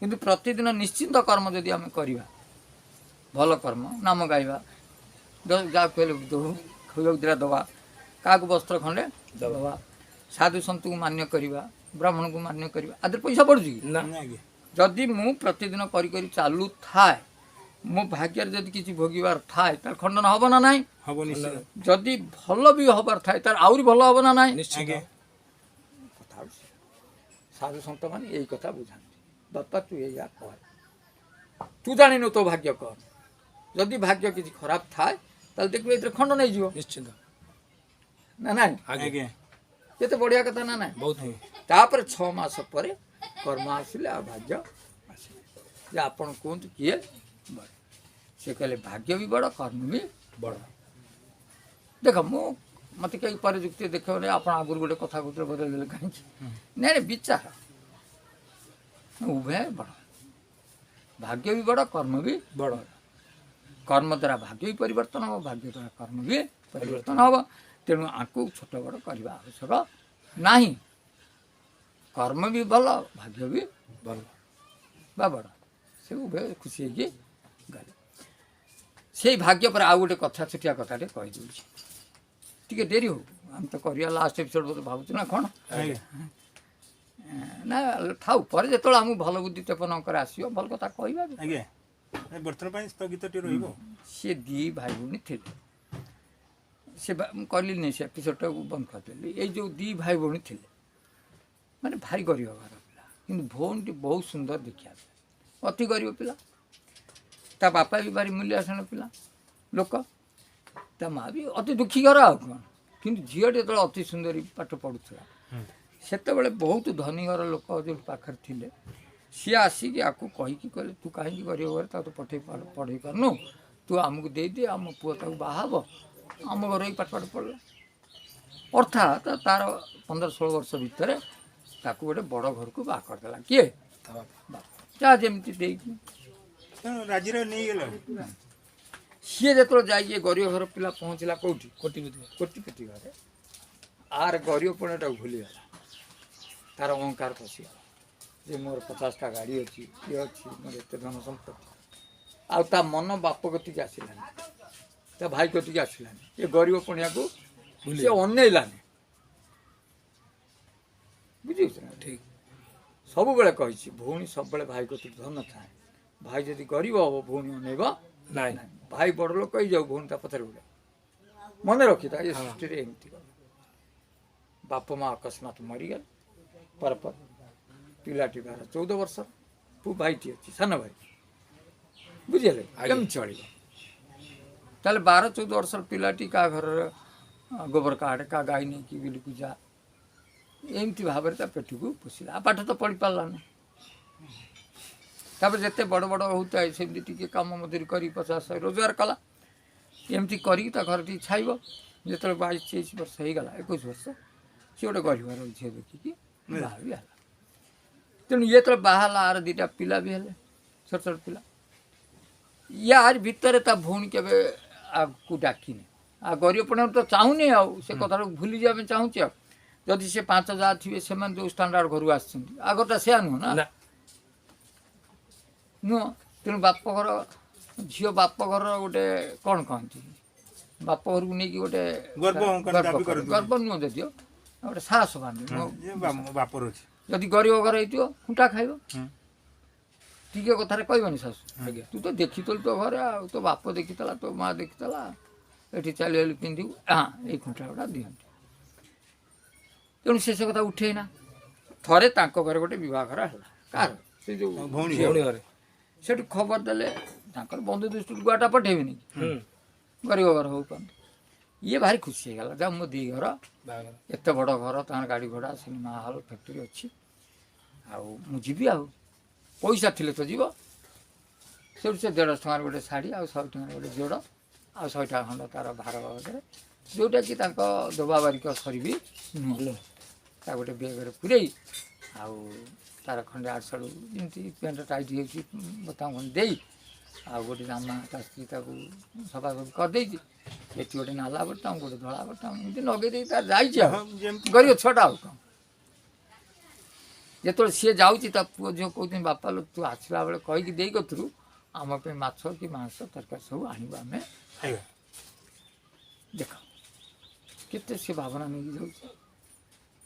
କିନ୍ତୁ ପ୍ରତିଦିନ ନିଶ୍ଚିନ୍ତ କର୍ମ ଯଦି ଆମେ କରିବା, ଭଲ କର୍ମ, ନାମ ଗାଇବା, ଯାହାକୁ ହେଲେ ଖାଇବାକୁ ଦିଟା ଦେବା, କାହାକୁ ବସ୍ତ୍ର ଖଣ୍ଡେ ଦେବା, ସାଧୁ ସନ୍ତୁକୁ ମାନ୍ୟ କରିବା, ବ୍ରାହ୍ମଣକୁ ମାନ୍ୟ କରିବା, ଆଦେହରେ ପଇସା ପଡ଼ୁଛି କି? ନା। ଆଜ୍ଞା। ଯଦି ମୁଁ ପ୍ରତିଦିନ କରି କରି ଚାଲୁଥାଏ, ମୋ ଭାଗ୍ୟରେ ଯଦି କିଛି ଭୋଗିବାର ଥାଏ, ତାର ଖଣ୍ଡନ ହେବ ନା ନାହିଁ? ହବ ନିଶ୍ଚୟ। ଯଦି ଭଲ ବି ହେବାର ଥାଏ, ତାର ଆହୁରି ଭଲ ହେବ ନା ନାହିଁ? ନିଶ୍ଚିତ। ଆଜ୍ଞା। କଥା ହେଉଛି ସାଧୁ ସନ୍ତମାନେ ଏଇ କଥା ବୁଝାନ୍ତି, ବାପା ତୁ ଏଇଆ କର, ତୁ ଜାଣିନୁ ତୋ ଭାଗ୍ୟ କର। ଯଦି ଭାଗ୍ୟ କିଛି ଖରାପ ଥାଏ, ତାହେଲେ ଦେଖିବୁ ଏଥିରେ ଖଣ୍ଡ ନେଇଯିବ ନିଶ୍ଚିତ। ନା ନାହିଁ? ଆଜ୍ଞା। କେତେ ବଢ଼ିଆ କଥା ନା ନାହିଁ? ବହୁତ। ତାପରେ 6 ମାସ ପରେ କର୍ମ ଆସିଲେ ଆଉ ଭାଗ୍ୟ ଆସିଲେ, ଯେ ଆପଣ କୁହନ୍ତୁ କିଏ ବଡ଼? ସେ କହିଲେ ଭାଗ୍ୟ ବି ବଡ଼, କର୍ମ ବି ବଡ଼। ଦେଖ ମୋତେ କେହି ପରେ ଯୁକ୍ତି ଦେଖେଇବନି ଆପଣ ଆଗରୁ ଗୋଟେ କଥା କହୁଥିଲେ ବଦଳେଇ ଦେଲେ କାହିଁକି? ନାଇଁ ନାଇଁ, ବିଚାର ଉଭୟ ବଡ଼, ଭାଗ୍ୟ ବି ବଡ଼, କର୍ମ ବି ବଡ଼। କର୍ମ ଦ୍ୱାରା ଭାଗ୍ୟ ବି ପରିବର୍ତ୍ତନ ହେବ, ଭାଗ୍ୟ ଦ୍ୱାରା କର୍ମ ବି ପରିବର୍ତ୍ତନ ହେବ। ତେଣୁ ଆଙ୍କୁ ଛୋଟ ବଡ଼ କରିବା ଆବଶ୍ୟକ ନାହିଁ। କର୍ମ ବି ଭଲ, ଭାଗ୍ୟ ବି ଭଲ। ବା ବଡ଼, ସେ ଉଭୟ ଖୁସି ହେଇକି ଗଲେ। ସେଇ ଭାଗ୍ୟ ପରେ ଆଉ ଗୋଟେ କଥା, ଛୋଟିଆ କଥାଟେ କହିଦେଉଛି, ଟିକେ ଡେରି ହଉ, ଆମେ ତ କରିବା ଲାଷ୍ଟ ଏପିସୋଡ଼ ବୋଧେ ଭାବୁଛୁ ନା କ'ଣ? ଆଜ୍ଞା। ନା ଥାଉ, ପରେ ଯେତେବେଳେ ଆମକୁ ଭଲ ବୁଦ୍ଧି ତେପନ ଅଙ୍କରେ ଆସିବ ଭଲ କଥା କହିବା। ଆଜ୍ଞା। ବର୍ତ୍ତମାନ ପାଇଁ ସ୍ଥଗିତଟି ରହିବ। ସିଏ ଦୁଇ ଭାଇ ଭଉଣୀ ଥିଲେ, ସେ ମୁଁ କହିଲିନି ସେ ଏପିସୋଡ଼ଟାକୁ ବନ୍ଦ କରିଦେଲି। ଏଇ ଯେଉଁ ଦୁଇ ଭାଇ ଭଉଣୀ ଥିଲେ, ମାନେ ଭାରି ଗରିବ ଘର ପିଲା, କିନ୍ତୁ ଭଉଣୀଟି ବହୁତ ସୁନ୍ଦର ଦେଖିବା ପାଇଁ, ଅତି ଗରିବ ପିଲା। ତା ବାପା ବି ଭାରି ମୂଲ୍ୟାସନ ପିଲା ଲୋକ, ତା ମା ବି ଅତି ଦୁଃଖୀ ଘର ଆଉ କ'ଣ। କିନ୍ତୁ ଝିଅଟି ଯେତେବେଳେ ଅତି ସୁନ୍ଦରୀ ପାଠ ପଢ଼ୁଥିଲା, ସେତେବେଳେ ବହୁତ ଧନୀ ଘର ଲୋକ ଯେଉଁ ପାଖରେ ଥିଲେ, ସିଏ ଆସିକି ଆକୁ କହିକି କହିଲେ ତୁ କାହିଁକି ଗରିବ ଘରେ ତାକୁ ପଢ଼େଇ ପାରୁନୁ, ତୁ ଆମକୁ ଦେଇଦିଏ, ଆମ ପୁଅ ତାକୁ ବାହା ହେବ, ଆମ ଘରେ ପାଠ ପଢ଼ିଲା। ଅର୍ଥାତ୍ ତାର 15-16 ବର୍ଷ ଭିତରେ ତାକୁ ଗୋଟେ ବଡ଼ ଘରକୁ ବାହା କରିଦେଲା। କିଏ? ତା ବାପା। ଯାହା ଯେମିତି ଦେଇକି ରାଜିରେ ନେଇଗଲା। ସିଏ ଯେତେବେଳେ ଯାଇକି ଗରିବ ଘର ପିଲା ପହଞ୍ଚିଲା କେଉଁଠି? କୋଟିପତି ଘରେ। ଆର ଗରିବପଣଟାକୁ ଭୁଲିଗଲା, ତାର ଅହଙ୍କାର ପଶିଗଲା, ଯେ ମୋର 50ଟା ଗାଡ଼ି ଅଛି ଇଏ ଅଛି ମୋର ଏତେ ଧନ ସମ୍ପତ୍ତି ଆଉ ତା ମନ ବାପ କତିକି ଆସିଲାନି ତା ଭାଇ କତିକି ଆସିଲାନି ଏ ଗରିବ ପଣିଆକୁ ସେ ଅନେଇଲାନି ବୁଝିଛ ନା ଠିକ୍ ସବୁବେଳେ କହିଛି ଭଉଣୀ ସବୁବେଳେ ଭାଇ କତିକି ଧନ ଥାଏ ଭାଇ ଯଦି ଗରିବ ହବ ଭଉଣୀ ଅନେଇବ ନାଇଁ ଭାଇ ବଡ଼ ଲୋକ ହେଇଯାଉ ଭଉଣୀ ତା ପଛରେ ଗୋଟେ ମନେ ରଖିଥା ଏ ସୃଷ୍ଟିରେ ଏମିତି ବାପ ମା ଅକସ୍ମାତ ମରିଗଲେ ପରେ ପିଲାଟି 14 ବର୍ଷ ଭାଇଟି ଅଛି ସାନ ଭାଇ ବୁଝିଲେ କେମିତି ଚଳିବ ତାହେଲେ 12-14 ବର୍ଷର ପିଲାଟି କାହା ଘରର ଗୋବର କାହାଡ଼େ କାହା ଗାଈ ନେଇକି ବିଲକୁ ଯା ଏମିତି ଭାବରେ ତା ପେଟକୁ ପୋଷିଲା ପାଠ ତ ପଢ଼ି ପାରିଲାନି ତାପରେ ଯେତେ ବଡ଼ ବଡ଼ ହେଉଥାଏ ସେମିତି ଟିକେ କାମ ମଜୁରୀ କରି 50-100 ରୋଜଗାର କଲା ଏମିତି କରିକି ତା ଘର ଟିକେ ଛାଇବ ଯେତେବେଳେ 22-23 ବର୍ଷ ହେଇଗଲା 21 ବର୍ଷ ସିଏ ଗୋଟେ ଗରିବର ଝିଅ ଦେଖିକି ବାହା ବି ହେଲା ତେଣୁ ଇଏ ଯେତେବେଳେ ବାହା ହେଲା ଆର 2ଟା ପିଲା ବି ହେଲେ ଛୋଟ ଛୋଟ ପିଲା ୟାର ଭିତରେ ତା ଭଉଣୀ କେବେ ଆଗକୁ ଡାକିନି ଆଉ ଗରିବ ପଣିଆକୁ ତ ଚାହୁଁନି ଆଉ ସେ କଥାଟାକୁ ଭୁଲି ଯିବା ପାଇଁ ଚାହୁଁଛି ଆଉ ଯଦି ସେ 5 ଯାହା ଥିବେ ସେମାନେ ଯେଉଁ ଷ୍ଟାଣ୍ଡାର୍ଡ ଘରକୁ ଆସିଛନ୍ତି ଆଗଟା ସେୟା ନୁହଁ ନା ନୁହଁ ତେଣୁ ବାପଘର ଝିଅ ବାପଘରର ଗୋଟେ କ'ଣ କହନ୍ତି ବାପ ଘରକୁ ନେଇକି ଗୋଟେ ଗର୍ବ ନୁହଁ ଯଦିଓ ଗୋଟେ ସାହସ ବାନ୍ଧି ବାପର ଅଛି ଯଦି ଗରିବ ଘର ହେଇଥିବ ଖୁଣ୍ଟା ଖାଇବ ଟିକେ କଥାରେ କହିବନି ଶାଶୁ ଆଜ୍ଞା ତୁ ତ ଦେଖିଥିଲୁ ତୋ ଘରେ ଆଉ ତୋ ବାପ ଦେଖିଥିଲା ତୋ ମା ଦେଖିଥିଲା ଏଠି ଚାଲିଗଲି ପିନ୍ଧିବୁ ହଁ ଏଇ ଖୁଣ୍ଟା ଗୁଡ଼ା ଦିଅନ୍ତି ତେଣୁ ସେ କଥା ଉଠେଇନା ଥରେ ତାଙ୍କ ଘରେ ଗୋଟେ ବିବାହଘର ହେଲା କାହାର ସେ ଯେଉଁ ଭଉଣୀ ଘରେ ସେଠୁ ଖବର ଦେଲେ ତାଙ୍କର ବନ୍ଧୁ ଦୃଷ୍ଟିରୁ ଗୁଆଟା ପଠେଇବେନି ଗରିବ ଘର ହଉ ପାରନ୍ତୁ ଇଏ ଭାରି ଖୁସି ହେଇଗଲା ଯା ମୋ ଦି ଘର ବାହାଘର ଏତେ ବଡ଼ ଘର ତାଙ୍କର ଗାଡ଼ି ଘୋଡ଼ା ସିନେମା ହଲ୍ ଫ୍ୟାକ୍ଟ୍ରି ଅଛି ଆଉ ମୁଁ ଯିବି ଆଉ ପଇସା ଥିଲେ ତ ଯିବ ସେଠୁ ସେ 150 ଟଙ୍କାର ଗୋଟେ ଶାଢ଼ୀ ଆଉ 100 ଟଙ୍କାର ଗୋଟେ ଯୋଡ଼ ଆଉ 100 ଟଙ୍କା ଖଣ୍ଡ ତା'ର ଭାର ବାବଦରେ ଯେଉଁଟାକି ତାଙ୍କ ଦବାବାରିକ ସରିବି ନୁହଁ ତା ଗୋଟେ ବେଗରେ ପୁରେଇ ଆଉ ତା'ର ଖଣ୍ଡେ ଆଡ଼ସାଡ଼ୁ ଯେମିତି ପ୍ୟାଣ୍ଟ ଟାଇଟ୍ ହେଉଛି ବୋତାମ ଖଣ୍ଡେ ଦେଇ ଆଉ ଗୋଟେ ଜାମା ତା ସ୍ତ୍ରୀ ତାକୁ ସଫାସଫି କରିଦେଇଛି ଏଠି ଗୋଟେ ନାଲା ବଟାମ ଗୋଟେ ଧଳା ବଟାମ ଏମିତି ନଗେଇ ଦେଇକି ତାର ଯାଇଛି ଆଉ ଗରିବ ଛୁଆଟା ଆଉ କ'ଣ ଯେତେବେଳେ ସିଏ ଯାଉଛି ତା ପୁଅ ଝିଅ କହୁଛନ୍ତି ବାପା ଲୋ ତୁ ଆସିଲା ବେଳେ କହିକି ଦେଇ କତରୁ ଆମ ପାଇଁ ମାଛ କି ମାଂସ ତରକାରୀ ସବୁ ଆଣିବା ଆମେ ଖାଇବା ଦେଖ କେତେ ସେ ଭାବନା ନେଇକି ଯାଉଛି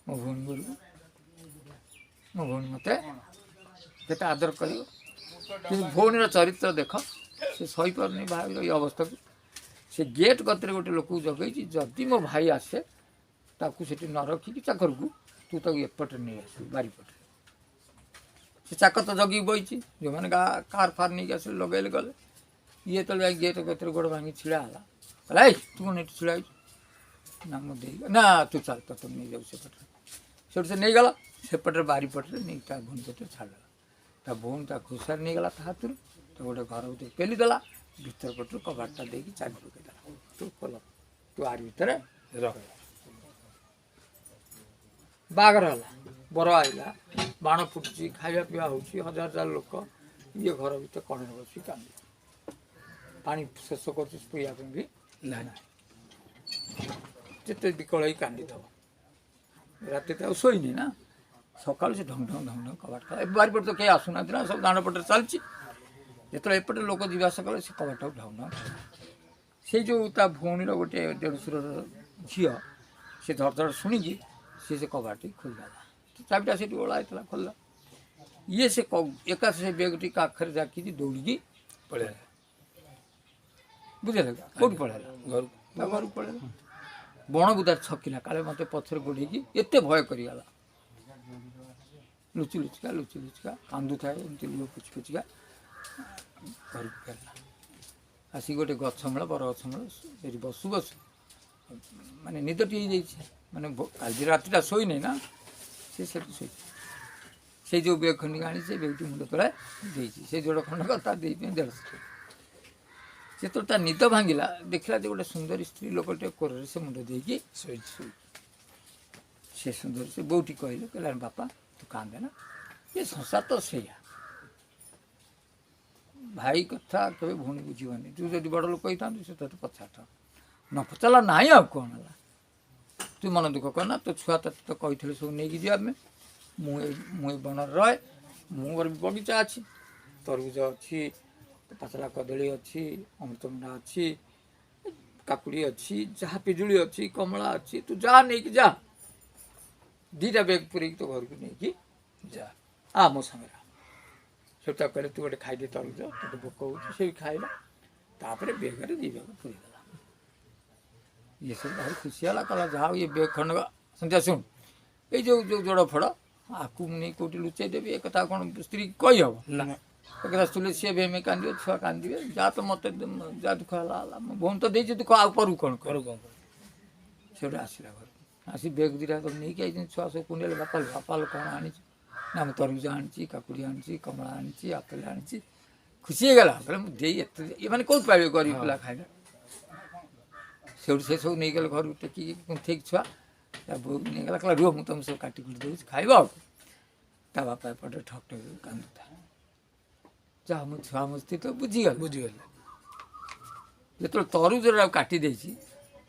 ମୋ ଭଉଣୀ ଘରକୁ ମୋ ଭଉଣୀ ମୋତେ କେତେ ଆଦର କରିବ କିନ୍ତୁ ଭଉଣୀର ଚରିତ୍ର ଦେଖ ସେ ସହିପାରୁନି ଭାଇର ଏଇ ଅବସ୍ଥାକୁ ସେ ଗେଟ୍ କତିରେ ଗୋଟେ ଲୋକକୁ ଜଗେଇଛି ଯଦି ମୋ ଭାଇ ଆସେ ତାକୁ ସେଠି ନ ରଖିକି ଚାକରକୁ ତୁ ତାକୁ ଏପଟେ ନେଇ ଆସିବୁ ବାରିପଟେ ସେ ଚାକର ତ ଜଗିକି ବଇଛି ଯେଉଁମାନେ କାର୍ ଫାର୍ ନେଇକି ଆସିଲେ ଲଗେଇଲେ ଗଲେ ଇଏ ଯେତେବେଳେ ଯାଇ ଗେଟ୍ କତିରେ ଗୋଡ଼ ଭାଙ୍ଗି ଛିଡ଼ା ହେଲା କହିଲା ଏଇ ତୁ କ'ଣ ଏଠି ଛିଡ଼ା ହେଇଛୁ ନା ମୁଁ ଦେଇ ନା ତୁ ଚାଲ ତୋତେ ନେଇଯାଉ ସେପଟରେ ସେଠୁ ସେ ନେଇଗଲା ସେପଟରେ ବାରିପଟରେ ନେଇକି ତା ଭଉଣୀ ପଟରେ ଛାଡ଼ିଦେଲା ତା ଭଉଣୀ ତା ଖୁସାରେ ନେଇଗଲା ତା ହାତରୁ ତ ଗୋଟେ ଘର ଭିତରେ ପେଲି ଦେଲା ଭିତର ପଟରୁ କବାଟଟା ଦେଇକି ଚାବି ପକେଇଦେଲା ତୁ ଖୋଲ ତୁ ଆରି ଭିତରେ ରହ ବାହାଘର ହେଲା ବର ଆଇଲା ବାଣ ଫୁଟୁଛି ଖାଇବା ପିଇବା ହେଉଛି 1000 ଲୋକ ଇଏ ଘର ଭିତରେ କଣରେ ବସି କାନ୍ଦି ପାଣି ଶେଷ କରୁଛି ପିଇବା ପାଇଁ ବି ନାଇଁ ଯେତେ ବିକଳ ହେଇ କାନ୍ଦିଥିବ ରାତି ତ ଆଉ ଶୋଇନି ନା ସକାଳୁ ସେ ଢଙ୍ଗ ଢଙ୍ଗ କବାଟ ଖୋଲା ଏବେ ବାରିପଟେ ତ କେହି ଆସୁନାହାନ୍ତି ନା ସବୁ ଦାଣ୍ଡ ପଟରେ ଚାଲିଛି ଯେତେବେଳେ ଏପଟେ ଲୋକ ଯିବା ଆସିବା କଲେ ସେ କବାଟଟାକୁ ଢଙ୍ଗ ଢଙ୍ଗ ସେଇ ଯେଉଁ ତା ଭଉଣୀର ଗୋଟେ ଦେଢ଼ଶୁରର ଝିଅ ସେ ଧଡ଼ ଶୁଣିକି ସେ କବାଟଟି ଖୋଲିଦେଲା ଚାବିଟା ସେଠି ଓଳା ହେଇଥିଲା ଖୋଲିଲା ଇଏ ସେ ଏକା ସେ ବେଗଟି କାଖରେ ଜାକିଛି ଦୌଡ଼ିକି ପଳେଇଲା ବୁଝିଲେ କେଉଁଠି ପଳେଇଲା ଘରକୁ ତା ଘରକୁ ପଳେଇଲା ବଣବୁଦାରେ ଛକିଲା କାଳେ ମୋତେ ପଛରେ ଗୋଡ଼େଇକି ଏତେ ଭୟ କରିଗଲା ଲୁଚି ଲୁଚିକା କାନ୍ଦୁଥାଏ ଏମିତି ଲୁହ ପୁଚିକା ଘରକୁ ଫେରିଲା ଆସିକି ଗୋଟେ ଗଛ ମୂଳ ବର ଗଛ ମୂଳ ସେଠି ବସୁ ମାନେ ନିଦଟି ହେଇଯାଇଛି ମାନେ କାଲି ରାତିଟା ଶୋଇନି ନା ସେ ସେଠି ଶୋଇଛି ସେଇ ଯେଉଁ ବେଗ ଖଣ୍ଡିକି ଆଣି ସେ ବେଗଟି ମୁଣ୍ଡ ତଳେ ଦେଇଛି ସେ ଯୋଡ଼ ଖଣ୍ଡକ ତା ଦେଇ ପାଇଁ 150 ଯେତେବେଳେ ତା ନିଦ ଭାଙ୍ଗିଲା ଦେଖିଲା ଯେ ଗୋଟେ ସୁନ୍ଦରୀ ସ୍ତ୍ରୀ ଲୋକଟେ କୋରରେ ସେ ମୁଣ୍ଡ ଦେଇକି ଶୋଇଛି ସେ ସୁନ୍ଦରୀ ସେ ବୋଉଟି କହିଲେ ବାପା ତୁ କାନ୍ଦେ ନା ଏ ସଂସାର ତ ସେଇଆ ଭାଇ କଥା କେବେ ଭଉଣୀ ବୁଝିବନି ତୁ ଯଦି ବଡ଼ ଲୋକ ହେଇଥାନ୍ତୁ ସେ ତୋତେ ପଚାରିଥାଉ ନ ପଚାରିଲା ନାହିଁ ଆଉ କ'ଣ ହେଲା ତୁ ମନ ଦୁଃଖ କରନା ତୋ ଛୁଆ ତୋତେ ତ କହିଥିଲେ ସବୁ ନେଇକି ଯିବା ଆମେ ମୁଁ ଏଇ ବନରେ ରହେ ମୋର ବି ବଗିଚା ଅଛି, ତରଭୁଜ ଅଛି, ପାଚଲା କଦଳୀ ଅଛି, ଅମୃତଭଣ୍ଡା ଅଛି, କାକୁଡ଼ି ଅଛି, ଯାହା ପିଜୁଳି ଅଛି, କମଳା ଅଛି, ତୁ ଯାହା ନେଇକି ଯା, 2ଟା ବ୍ୟାଗ୍ ପୁରେଇକି ତୋ ଘରକୁ ନେଇକି ଯା, ମୋ ସାଙ୍ଗରେ ସେଠୁ ତାକୁ କହିଲେ ତୁ ଗୋଟେ ଖାଇଦେ ତରଭୁଜ, ତୋତେ ଭୋକ ହେଉଛି, ସେ ବି ଖାଇଲା, ତାପରେ ବେଗରେ 2 ବ୍ୟାଗ୍ ପୁରେଇଦେଲା। ଇଏ ସବୁ ଭାରି ଖୁସି ହେଲା, କହିଲା ଯାହା ହଉ ଇଏ ବେଗ୍ ଖଣ୍ଡ ସନ୍ଧ୍ୟା ଶୁଣ, ଏଇ ଯୋଉ ଜଡ଼ ଫଡ଼ ଆକୁ ମୁଁ ନେଇ କେଉଁଠି ଲୁଚେଇ ଦେବି, ଏ କଥା କ'ଣ ସ୍ତ୍ରୀ କହିହେବ ନା ଏ କଥା ଶୁଣିଲେ ସିଏ ଭେମେ କାନ୍ଦିବ, ଛୁଆ କାନ୍ଦିବେ, ଯାହା ତ ମୋତେ ଯାହା ଦୁଃଖ ହେଲା ହେଲା, ମୋ ଭଉଣୀ ତ ଦେଇଛି ଦୁଃଖ, ଆଉ କରୁ କ'ଣ କର। କରୁ କ'ଣ କରୁ ସେଠୁ ଆସିଲା ଘରକୁ, ଆସି ବେଗ୍ 2ଟା ନେଇକି ଆଇଛନ୍ତି, ଛୁଆ ସବୁ କୁଣ୍ଡେଇଲେ, ବାପା ଲୋ କ'ଣ ଆଣିଛୁ, ନା ମୁଁ ତରଭୁଜ ଆଣିଛି, କାକୁଡ଼ି ଆଣିଛି, କମଳା ଆଣିଛି, ଆପେଲ ଆଣିଛି, ଖୁସି ହେଇଗଲା, କହିଲେ ମୁଁ ଦେଇ ଏତେ ଏମାନେ କେଉଁଠି ପାଇବେ ଗରିବ ପିଲା ଖାଇବେ। ସେଠୁ ସେ ସବୁ ନେଇଗଲେ ଘରକୁ ଟେକିକି କୁନ୍ଥେଇକି ଛୁଆ, ତା ବୋଉକୁ ନେଇଗଲା, କହିଲା ରୁହ ମୁଁ ତୁମକୁ ସବୁ କାଟି କୁଟି ଦେଉଛି ଖାଇବ ଆଉ। ତା ବାପା ଏପଟେ ଠକ୍ ଠକ୍ କାନ୍ଦୁଥାଏ, ଯାହା ମୋ ଛୁଆ ମୋ ସ୍ଥିତି ତ ବୁଝିଗଲେ। ବୁଝିଗଲେ ଯେତେବେଳେ ତରଭୁଜରେ ଆଉ କାଟି ଦେଇଛି,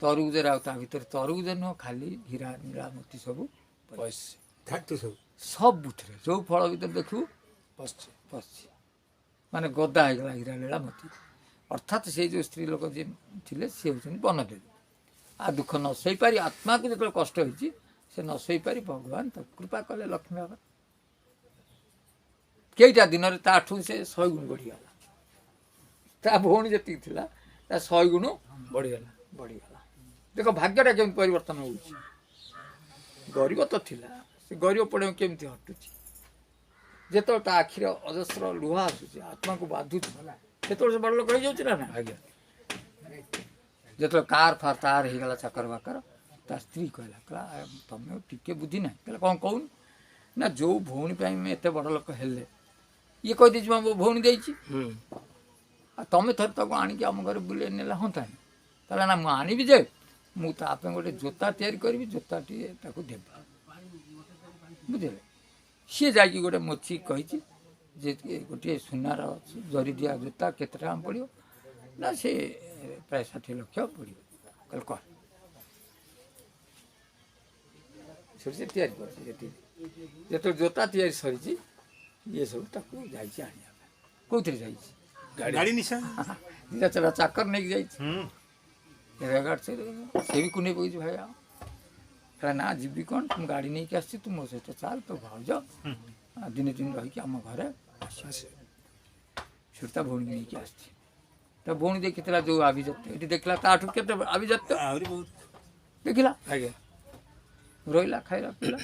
ତରଭୁଜରେ ଆଉ ତା ଭିତରେ ତରଭୁଜ ନୁହଁ, ଖାଲି ହୀରା ନୀଳା ମୋତି ସବୁ ପଇସା ଧାତୁ ସବୁ ସବୁଥିରେ ଯୋଉ ଫଳ ଭିତରେ ଦେଖିବୁ ପଶଛି ପଶିଛି, ମାନେ ଗଦା ହେଇଗଲା ହୀରା ନୀଳା ମୋତି। ଅର୍ଥାତ୍ ସେଇ ଯେଉଁ ସ୍ତ୍ରୀ ଲୋକ ଯିଏ ଥିଲେ ସିଏ ହେଉଛନ୍ତି ବନଦେବୀ। ଦୁଃଖ ନ ସହିପାରି ଆତ୍ମାକୁ ଯେତେବେଳେ କଷ୍ଟ ହେଇଛି, ସେ ନ ସହିପାରି ଭଗବାନ ତାକୁ କୃପା କଲେ, ଲକ୍ଷ୍ମୀ ବାବା। କେଇଟା ଦିନରେ ତାଠୁ ସେ 100 ଗୁଣ ବଢ଼ିଗଲା, ତା ଭଉଣୀ ଯେତିକି ଥିଲା ତା 100 ଗୁଣ ବଢ଼ିଗଲା ବଢ଼ିଗଲା। ଦେଖ ଭାଗ୍ୟଟା କେମିତି ପରିବର୍ତ୍ତନ ହେଉଛି। ଗରିବ ତ ଥିଲା, ସେ ଗରିବ ପଡ଼ିବ କେମିତି ହଟୁଛି। ଯେତେବେଳେ ତା ଆଖିରେ ଅଜସ୍ର ଲୁହ ଆସୁଛି, ଆତ୍ମାକୁ ବାଧୁଛି, ସେତେବେଳେ ସେ ବଡ଼ ଲୋକ ହେଇଯାଉଛି ନା ନା। ଆଜ୍ଞା ଯେତେବେଳେ କାର୍ ଫାର୍ ତାର ହେଇଗଲା ଚାକର ବାକର, ତା ସ୍ତ୍ରୀ କହିଲା ତମେ ଟିକେ ବୁଦ୍ଧି ନାହିଁ। କହିଲା କ'ଣ କହୁନି, ନା ଯୋଉ ଭଉଣୀ ପାଇଁ ଆମେ ଏତେ ବଡ଼ ଲୋକ ହେଲେ, ଇଏ କହିଦେଇଛି ମୋ ଭଉଣୀ ଦେଇଛି, ଆଉ ତମେ ଥରେ ତାକୁ ଆଣିକି ଆମ ଘରେ ବୁଲେଇ ନେଲେ ହୁଅନ୍ତାନି। ତାହେଲେ ନା ମୁଁ ଆଣିବି ଯେ ମୁଁ ତା ପାଇଁ ଗୋଟେ ଜୋତା ତିଆରି କରିବି, ଜୋତାଟିଏ ତାକୁ ଦେବି, ବୁଝିଲେ। ସିଏ ଯାଇକି ଗୋଟେ ମୋଚି କହିଛି ଯେ ଗୋଟିଏ ସୁନାର ଜରି ଦିଆ ଜୋତା କେତେ ଟଙ୍କା ପଡ଼ିବ, ନା ସେ ପ୍ରାୟ 60 ଲକ୍ଷ ପଡ଼ିବ। କହିଲେ କର, ସେଠି ସେ ତିଆରି କରିଛି। ଯେତେବେଳେ ଜୋତା ତିଆରି ସରିଛି, ଇଏ ସବୁ ତାକୁ ଯାଇଛି ଆଣିବା ପାଇଁ। କେଉଁଥିରେ ଯାଇଛି? ଗାଡ଼ି ନିଶା 2ଟା ଚାକର ନେଇକି ଯାଇଛି। ସେ ବି କୁଣ୍ଡେଇ ପକେଇଛି, ଭାଇ ଆଉ କହିଲା ନା ଯିବି କ'ଣ, ମୁଁ ଗାଡ଼ି ନେଇକି ଆସିଛି, ତୁ ମୋ ସହିତ ଚାଲ, ତୋ ଭାଉଜ 2 ଦିନ ରହିକି ଆମ ଘରେ ଆସିବ। ସେଠି ତା ଭଉଣୀ ନେଇକି ଆସିଛି। ତା ଭଉଣୀ ଦେଖିଥିଲା ଯୋଉ ଆଭିଜାତ୍ୟ, ଏଠି ଦେଖିଲା ତାଠୁ କେତେ ଆଭିଜାତ୍ୟ ଆହୁରି ବହୁତ ଦେଖିଲା। ଆଜ୍ଞା ରହିଲା, ଖାଇଲା ପିଇଲା,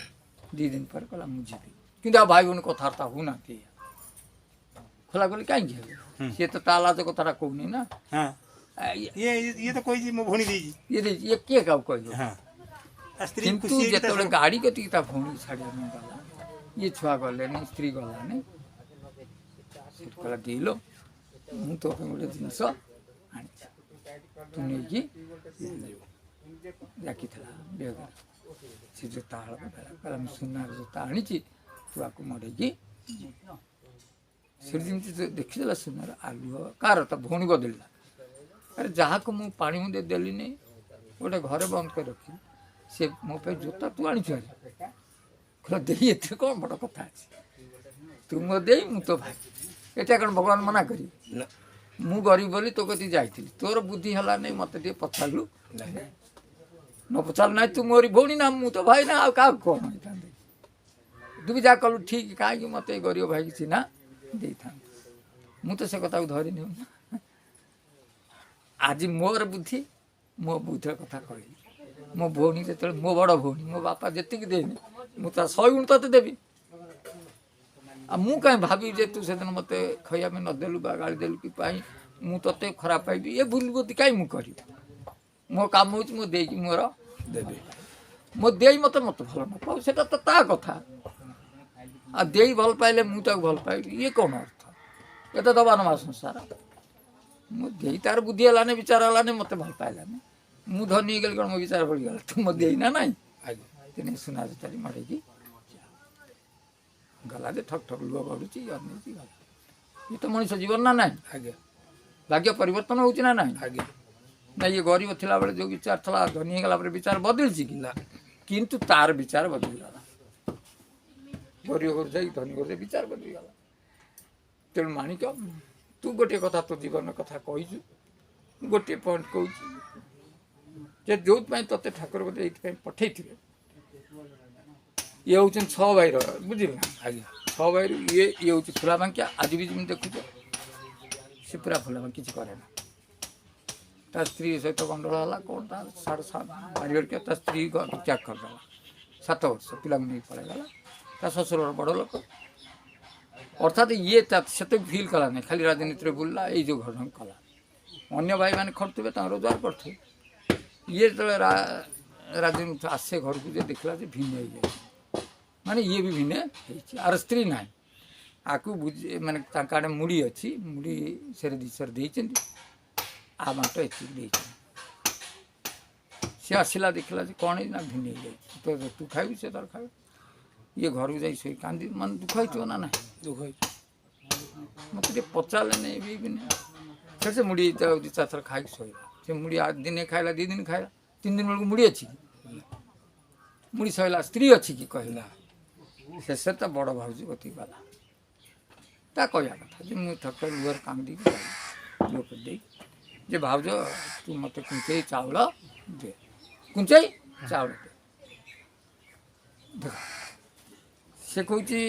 2 ଦିନ ପରେ କହିଲା ମୁଁ ଯିବି। କିନ୍ତୁ ଆଉ ଭାଇ ଭଉଣୀ କଥାବାର୍ତ୍ତା ହଉନାହାନ୍ତି। ଖୋଲା ଖୋଲି କାହିଁକି ହେବେ, ସିଏ ତ ତା ଲାଜ କଥାଟା କହୁନି ନା। ହଁ ଇଏ ତ କହିଛି ମୋ ଭଉଣୀ ଦେଇଛି, ଇଏ କିଏ କାହାକୁ କହିବ। ହଁ ସ୍ତ୍ରୀ କିନ୍ତୁ ଖୁସି ହେଇକି ତା ଯେତେବେଳେ ସହ- ଗାଡ଼ି କତିକି ତା ଭଉଣୀ ଛାଡ଼ିବା ପାଇଁ ଗଲା, ଇଏ ଛୁଆ ଗଲେନି, ସ୍ତ୍ରୀ ଗଲାନି। ସେଠି କହିଲା ଦେଇଲୋ ମୁଁ ତୋ ପାଇଁ ଗୋଟେ ଜିନିଷ ଆଣିଛି, ତୁ ନେଇକି ଡାକିଥିଲା ବେଗରେ। ସେ ଜୋତା ହଳ କହିଲା ମୁଁ ସୁନାର ଜୋତା ଆଣିଛି, ତୁ ଆକୁ ମଡ଼େଇକି। ସେଠି ଯେମିତି ଦେଖିଦେଲା ସୁନାର ଆଲୁଅ କାହାର, ତା ଭଉଣୀ ବଦଳିଲା। ଆରେ ଯାହାକୁ ମୁଁ ପାଣି ମୁଣ୍ଡେ ଦେଲିନି, ଗୋଟେ ଘରେ ବନ୍ଦ କରି ରଖିଲି, ସେ ମୋ ପାଇଁ ଜୋତା ତୁ ଆଣିଛୁ ଆଜି। କହିଲା ଦେଇ ଏଥିରେ କ'ଣ ବଡ଼ କଥା ଅଛି, ତୁ ମୋ ଦେଇ ମୁଁ ତୋ ଭାଇ, ଏଟା କ'ଣ ଭଗବାନ ମନା କରିବେ। ନା ମୁଁ ଗରିବ ବୋଲି ତୋ କତିକି ଯାଇଥିଲି, ତୋର ବୁଦ୍ଧି ହେଲା ନାହିଁ, ମୋତେ ଟିକେ ପଚାରିଲୁ, ନ ପଚାରିଲୁ ନାହିଁ, ତୁ ମୋରି ଭଉଣୀ ନା, ମୁଁ ତ ଭାଇ ନା, ଆଉ କାହାକୁ କ'ଣ ହେଇଥାନ୍ତି। ତୁ ବି ଯାହା କଲୁ ଠିକ୍, କାହିଁକି ମୋତେ ଏ ଗରିବ ଭାଇକି ଚିହ୍ନା ଦେଇଥାନ୍ତି। ମୁଁ ତ ସେ କଥାକୁ ଧରିନି। ଆଜି ମୋର ବୁଦ୍ଧି, ମୋ ବୁଦ୍ଧିର କଥା କହିଲି। ମୋ ଭଉଣୀ ଯେତେବେଳେ, ମୋ ବଡ଼ ଭଉଣୀ, ମୋ ବାପା ଯେତିକି ଦେଇନି, ମୁଁ ତା 100 ଗୁଣ ତତେ ଦେବି। ଆଉ ମୁଁ କାହିଁ ଭାବିବି ଯେ ତୁ ସେଦିନ ମୋତେ ଖାଇବା ପାଇଁ ନଦେଲୁ ବା ଗାଳି ଦେଲୁ କି ପାଇଁ ମୁଁ ତତେ ଖରାପ ପାଇବି, ଏ ଭୁଲ ବୁଦ୍ଧି କାହିଁ ମୁଁ କରିବି। ମୋ କାମ ହେଉଛି ମୋ ଦେଇକି ମୋର ଦେବି ମୋ ଦେଇ ମୋତେ ଭଲ ନ ପାଉ, ସେଟା ତ ତା କଥା। ଆଉ ଦେଇ ଭଲ ପାଇଲେ ମୁଁ ତାକୁ ଭଲ ପାଇବି, ଇଏ କ'ଣ ଅର୍ଥ। ଏତେ ଦବା ନବା ସଂସାର। ମୋ ଦେଇ ତାର ବୁଦ୍ଧି ହେଲାନି, ବିଚାର ହେଲାନି, ମୋତେ ଭଲ ପାଇଲାନି, ମୁଁ ଧନୀ ହେଇଗଲି କ'ଣ ମୋ ବିଚାର ପଡ଼ିଗଲା। ତୁ ମୋ ଦେଇ ନା ନାହିଁ। ଆଜ୍ଞା ଦିନେ ସୁନା ଜୋତାରି ମଡ଼େଇକି ଗଲା ଯେ ଠକ୍ ଠକ୍ ଲୁହ ଗଡ଼ୁଛି, ଅନେଇକି ଗଲା। ଇଏ ତ ମଣିଷ ଜୀବନ ନା ନାହିଁ। ଆଜ୍ଞା ଭାଗ୍ୟ ପରିବର୍ତ୍ତନ ହେଉଛି ନା ନାହିଁ। ଆଜ୍ଞା ନା ଇଏ ଗରିବ ଥିଲାବେଳେ ଯେଉଁ ବିଚାର ଥିଲା, ଧନୀ ହେଇଗଲା ପରେ ବିଚାର ବଦଳିଛି କି ନା, କିନ୍ତୁ ତାର ବିଚାର ବଦଳିଗଲା। ଗରିବ ଘରୁ ଯାଇ ଧନୀ ଘରେ ବିଚାର କରିଗଲା। ତେଣୁ ମାଣିକ ତୁ ଗୋଟିଏ କଥା ତୋ ଜୀବନ କଥା କହିଛୁ, ଗୋଟିଏ ପଏଣ୍ଟ କହୁଛି ଯେ ଯେଉଁଥିପାଇଁ ତୋତେ ଠାକୁର ବୋଧେ ଏଇଥିପାଇଁ ପଠେଇଥିବେ, ଇଏ ହେଉଛନ୍ତି 6 ଭାଇର, ବୁଝିଲେ ନା? ଆଜ୍ଞା। 6 ଭାଇରୁ ଇଏ ହେଉଛି ଫୁଲାବାଙ୍କିଆ। ଆଜି ବି ଯେମିତି ଦେଖୁଛ ସେ ପୁରା ଫୁଲାବାଙ୍କି କିଛି କରେ ନା। ତା ସ୍ତ୍ରୀ ସହିତ ଗଣ୍ଡଗୋଳ ହେଲା, କ'ଣ ତା ପାରିବାରିକ, ତା ସ୍ତ୍ରୀ ତ୍ୟାଗ କରିଦେଲା 7 ବର୍ଷ, ପିଲାଙ୍କୁ ନେଇ ପଳେଇଗଲା। ତା ଶ୍ୱଶୁରର ବଡ଼ ଲୋକ, ଅର୍ଥାତ୍ ଇଏ ସେତେ ଫିଲ୍ କଲା ନାହିଁ, ଖାଲି ରାଜନୀତିରେ ବୁଲିଲା, ଏଇ ଯେଉଁ ଘଟଣା କଲା। ଅନ୍ୟ ଭାଇମାନେ ଖଟୁଥିବେ, ତାଙ୍କ ରୋଜଗାର କରୁଥିବେ। ଇଏ ଯେତେବେଳେ ରାଜନୀତି ଆସେ ଘରକୁ, ଯେ ଦେଖିଲା ଯେ ଭିନ୍ନ ହେଇଯାଇଛି, ମାନେ ଇଏ ବି ଭିନ୍ନ ହେଇଛି। ଆର ସ୍ତ୍ରୀ ନାହିଁ, ଆକୁ ମାନେ ତାଙ୍କ ଆଡ଼େ ମୁଢ଼ି ଅଛି, ମୁଢ଼ି ସେରେ ଦିଶରେ ଦେଇଛନ୍ତି, ଆ ବାଟ ଏତିକି ଦେଇଛନ୍ତି। ସେ ଆସିଲା ଦେଖିଲା ଯେ କ'ଣ ହେଇଛି ନା ଭିନ୍ନ ହେଇଯାଇଛି, ତୁ ଖାଇବୁ ସେ ତାର ଖାଇବୁ। ଇଏ ଘରକୁ ଯାଇ ଶୋଇ କାନ୍ଦି, ମାନେ ଦୁଃଖ ହେଇଥିବ ନା ନାହିଁ? ଦୁଃଖ ହେଇଛି। ମୋତେ ଟିକେ ପଚାରିଲେ ନେଇ ବି ନାହିଁ। ସେ ମୁଢ଼ି 2-4 ଥର ଖାଇକି ଶୋଇଲା। ସେ ମୁଢ଼ି ଦିନେ ଖାଇଲା, 2 ଦିନ ଖାଇଲା, 3 ଦିନ ବେଳକୁ ମୁଢ଼ି ଅଛି କି? ମୁଢ଼ି ସଇଲା, ସ୍ତ୍ରୀ ଅଛି କି କହିଲା। ଶେଷରେ ତା ବଡ଼ ଭାଉଜ କତିକି ଗଲା। ତା କହିବା କଥା ଯେ ମୁଁ ଥରେ ଲୁହରେ କାନ୍ଦିକି ଲୁହ କରିଦେଇ ଯେ ଭାଉଜ ତୁ ମୋତେ କୁଞ୍ଚେଇ ଚାଉଳ ଦେ, କୁଞ୍ଚେଇ ଚାଉଳ ଦେ। ଦେଖ ସେ କହୁଛି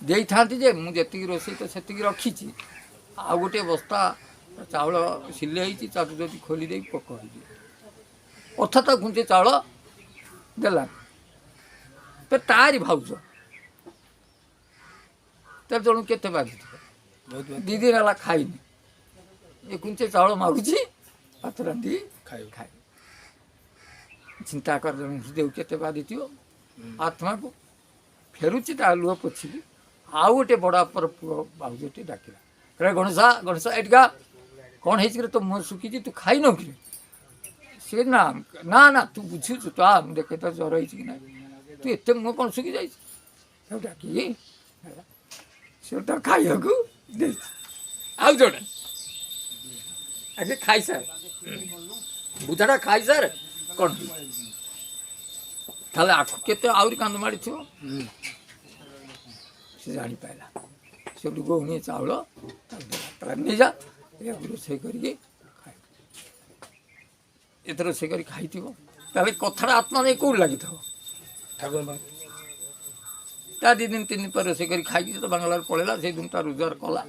ଦେଇଥାନ୍ତି ଯେ ମୁଁ ଯେତିକି ରୋଷେଇ ତ ସେତିକି ରଖିଛି, ଆଉ ଗୋଟିଏ ବସ୍ତା ଚାଉଳ ସିଲେଇ ହେଇଛି, ତାକୁ ଯଦି ଖୋଲି ଦେଇ ପୋକ ହେଇଯିବ। ଅର୍ଥାତ୍ କୁଞ୍ଚେ ଚାଉଳ ଦେଲା। ତ ତାରି ଭାଉଜ ତାର ଜଣକୁ କେତେ ବାଧିଥିବ। ବହୁତ 2 ଦିନ ହେଲା ଖାଇନି, ଏ କୁଞ୍ଚେ ଚାଉଳ ମାଗୁଛି, ଭାତ ରାନ୍ଧିକି ଖାଇବୁ। ଖାଇ। ଚିନ୍ତା କର ଜଣେ ହୃଦୟକୁ କେତେ ବାଧିଥିବ, ଆତ୍ମାକୁ। ଫେରୁଛି ତା ଲୁହ ପୋଛିକି, ଆଉ ଗୋଟେ ବଡ଼ ବାପାର ପୁଅ ଭାଉଜଟି ଡାକିଲା, କହିଲା ଗଣେଶା ଗଣେଶା ଏଠିକା, କ'ଣ ହେଇଛି ରେ ତୋ ମୁହଁ ଶୁଖିଛି, ତୁ ଖାଇନ କି? ସେ ନା ନା ନା ତୁ ବୁଝୁଛୁ ତ, ମୁଁ ଦେଖେ ତ ଜ୍ୱର ହେଇଛି କି ନାହିଁ, ତୁ ଏତେ ମୁହଁ କ'ଣ ଶୁଖି ଯାଇଛି। ତାକୁ ଡାକିକି ସେ ତ ଖାଇବାକୁ ଦେଇଛି। ଆଉ ଜଣେ ଆଗେ ଖାଇସାର, ବୁଧାଟା ଖାଇସାର, କ'ଣ ତାହେଲେ ଆକୁ କେତେ ଆହୁରି କାନ୍ଦ ମାଡ଼ିଥିବ। ସେ ଜାଣିପାରିଲା, ସେଠୁ ଗହୁଣିଏ ଚାଉଳ ତାକୁ ନେଇଯା, ଏହାକୁ ରୋଷେଇ କରିକି ଖାଇ। ଏତେ ରୋଷେଇ କରି ଖାଇଥିବ, ତାହେଲେ କଥାଟା ଆତ୍ମା ନେଇ କେଉଁଠି ଲାଗିଥିବ? ଠାକୁର ପାଖରେ। ତା 2 ଦିନ 3 ଦିନ ପରେ ରୋଷେଇ କରି ଖାଇକି ତ ବାଙ୍ଗଲାରୁ ପଳେଇଲା। ସେଇଦିନ ତା ରୋଜଗାର କଲା।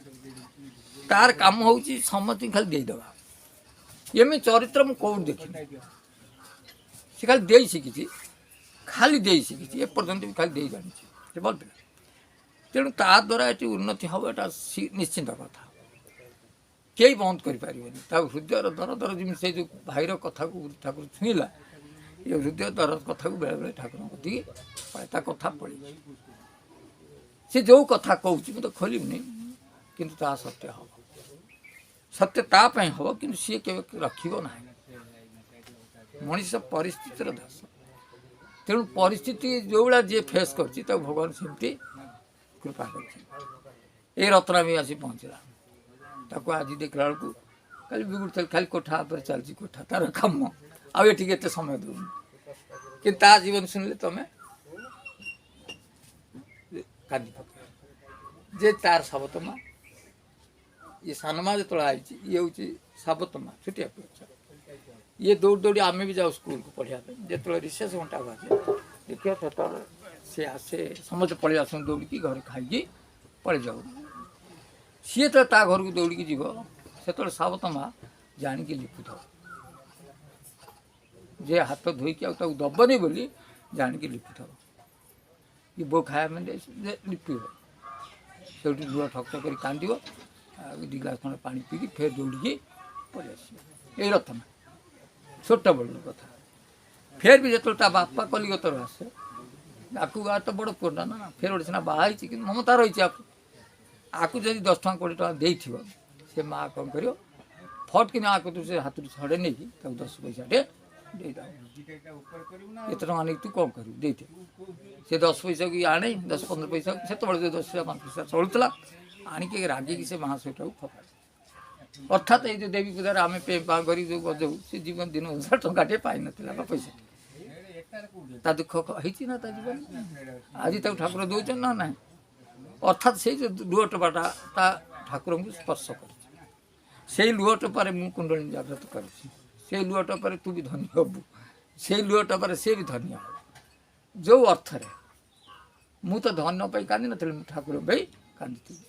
ତାର କାମ ହେଉଛି ସମସ୍ତଙ୍କୁ ଖାଲି ଦେଇଦେବା। ଏମିତି ଚରିତ୍ର ମୁଁ କେଉଁଠି ଦେଖିନି। ସେ ଖାଲି ଦେଇ ଶିଖିଛି, ଖାଲି ଦେଇ ଶିଖିଛି, ଏପର୍ଯ୍ୟନ୍ତ ବି ଖାଲି ଦେଇ ଜାଣିଛି। ସେ ଭଲ ପିଲା। ତେଣୁ ତା ଦ୍ୱାରା ଏଠି ଉନ୍ନତି ହେବ, ଏଟା ନିଶ୍ଚିନ୍ତ କଥା, କେହି ବନ୍ଦ କରିପାରିବେନି। ତା ହୃଦୟର ଦର ଯେମିତି ସେ ଯେଉଁ ଭାଇର କଥାକୁ ଠାକୁର ଛୁଇଁଲା, ଏ ହୃଦୟ ଦର କଥାକୁ ବେଳେବେଳେ ଠାକୁରଙ୍କ କତିକି ତା କଥା ପଳେଇଛି। ସେ ଯେଉଁ କଥା କହୁଛି ମୁଁ ତ ଖୋଲିବିନି, କିନ୍ତୁ ତାହା ସତ୍ୟ ହେବ। ସତ୍ୟ ତା ପାଇଁ ହେବ, କିନ୍ତୁ ସିଏ କେବେ ରଖିବ ନାହିଁ। ମଣିଷ ପରିସ୍ଥିତିର ଦାସ। ତେଣୁ ପରିସ୍ଥିତି ଯେଉଁଭଳିଆ ଯିଏ ଫେସ୍ କରିଛି, ତାକୁ ଭଗବାନ ସେମିତି କୃପା କରିଛି। ଏଇ ରତ୍ନା ବି ଆସି ପହଞ୍ଚିଲା। ତାକୁ ଆଜି ଦେଖିଲା ବେଳକୁ କାଲି ବିଗୁଡ଼ୁଥିଲି, ଖାଲି କୋଠା ଉପରେ ଚାଲିଛି, କୋଠା ତାର କାମ, ଆଉ ଏଠିକି ଏତେ ସମୟ ଦେଉନି। କିନ୍ତୁ ତା ଜୀବନ ଶୁଣିଲେ ତମେ କାନ୍ଦି ପକାଇବ ଯେ ତାର ସାବତ ମା, ଇଏ ସାନ ମା ଯେତେବେଳେ ଆଇଛି, ଇଏ ହେଉଛି ସାବତ ମା, ଛୋଟିଆ ପିଲା। ଇଏ ଦୌଡ଼ି ଦୌଡ଼ି, ଆମେ ବି ଯାଉ ସ୍କୁଲକୁ ପଢ଼ିବା ପାଇଁ, ଯେତେବେଳେ ରିସେସ୍ ଘଣ୍ଟା ବାଜେ ଦେଖିବା, ସେତେବେଳେ ସେ ଆସେ, ସମସ୍ତେ ପଳେଇ ଆସନ୍ତି ଦୌଡ଼ିକି, ଘରେ ଖାଇକି ପଳେଇ ଯାଉ। ସିଏ ଯେତେବେଳେ ତା ଘରକୁ ଦୌଡ଼ିକି ଯିବ, ସେତେବେଳେ ସାବତ ମା ଜାଣିକି ଲିପୁଥିବ, ଯେ ହାତ ଧୋଇକି ଆଉ ତାକୁ ଦବନି ବୋଲି ଜାଣିକି ଲିପୁଥିବ। କି ବୋଉ ଖାଇବା ପାଇଁ ଯେ ଲିପିବ, ସେଇଠୁ ଲୁହ ଠକ୍ ଠକ୍ କରି କାନ୍ଦିବ, ଆଉ 2 ଗ୍ଲାସ୍ ଖଣ୍ଡେ ପାଣି ପିଇକି ଫେର ଦୌଡ଼ିକି ପଳେଇ ଆସିବ। ଏଇ ରତ୍ନା ଛୋଟବେଳର କଥା। ଫେର ବି ଯେତେବେଳେ ତା ବାପା କଲିକତାରୁ ଆସେ, ଆକୁ ତ ବଡ଼ ପୁଅଟା ନା, ଫେର ଗୋଟେ ସିନା ବାହା ହେଇଛି, କିନ୍ତୁ ମମତା ରହିଛି ଆକୁ ଯଦି 10 ଟଙ୍କା 20 ଟଙ୍କା ଦେଇଥିବ, ସେ ମା କ'ଣ କରିବ, ଫଟ୍ କିନା ଆକୁ ସେ ହାତରୁ ଛଡ଼େଇ ନେଇକି ତାକୁ 10 ପଇସାଟେ ଦେଇଦେବ। ଏତେ ଟଙ୍କା ନେଇକି ତୁ କ'ଣ କରିବୁ, ଦେଇଥିବ। ସେ 10 ପଇସାକୁ ଆଣେ, 10-15 ପଇସା, ସେତେବେଳେ 10 ପଇସା 5 ପଇସା ଚଳୁଥିଲା, ଆଣିକି ରାଗିକି ସେ ମା ସେଇଟାକୁ ଫୋପାଡ଼େ। ଅର୍ଥାତ୍ ଏଇ ଯେଉଁ ଦେବୀ ପୂଜାରେ ଆମେ ପେଁ କରି ଯେଉଁ ବଜାଉ, ସେ ଜୀବନ ଦିନ 1000 ଟଙ୍କାଟିଏ ପାଇନଥିଲା ବା ପଇସା। ତା ଦୁଃଖ ହେଇଛି ନା ତା ଜୀବନ, ଆଜି ତାକୁ ଠାକୁର ଦେଉଛନ୍ତି ନା ନାହିଁ? ଅର୍ଥାତ୍ ସେଇ ଯେଉଁ ଲୁହ ଟୋପାଟା ତା ଠାକୁରଙ୍କୁ ସ୍ପର୍ଶ କରିଛି। ସେଇ ଲୁହ ଟୋପାରେ ମୁଁ କୁଣ୍ଡଳୀ ଜାଗ୍ରତ କରିଛି। ସେଇ ଲୁହ ଟୋପାରେ ତୁ ବି ଧନୀ ହବୁ, ସେଇ ଲୁହ ଟୋପାରେ ସେ ବି ଧନୀ ହବ। ଯେଉଁ ଅର୍ଥରେ ମୁଁ ତ ଧନ ପାଇଁ କାନ୍ଦି ନଥିଲି, ମୁଁ ଠାକୁର ପାଇଁ କାନ୍ଦିଥିଲି।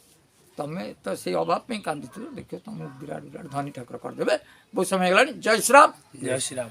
ତମେ ତ ସେଇ ଅଭାବ ପାଇଁ କାନ୍ଦିଥିଲ, ଦେଖିବ ତମକୁ ବିରାଟ ବିରାଟ ଧନୀ ଠାକୁର କରିଦେବେ। ବହୁତ ସମୟ ହେଇଗଲାଣି। ଜୟ ଶ୍ରୀରାମ। ଜୟ ଶ୍ରୀରାମ।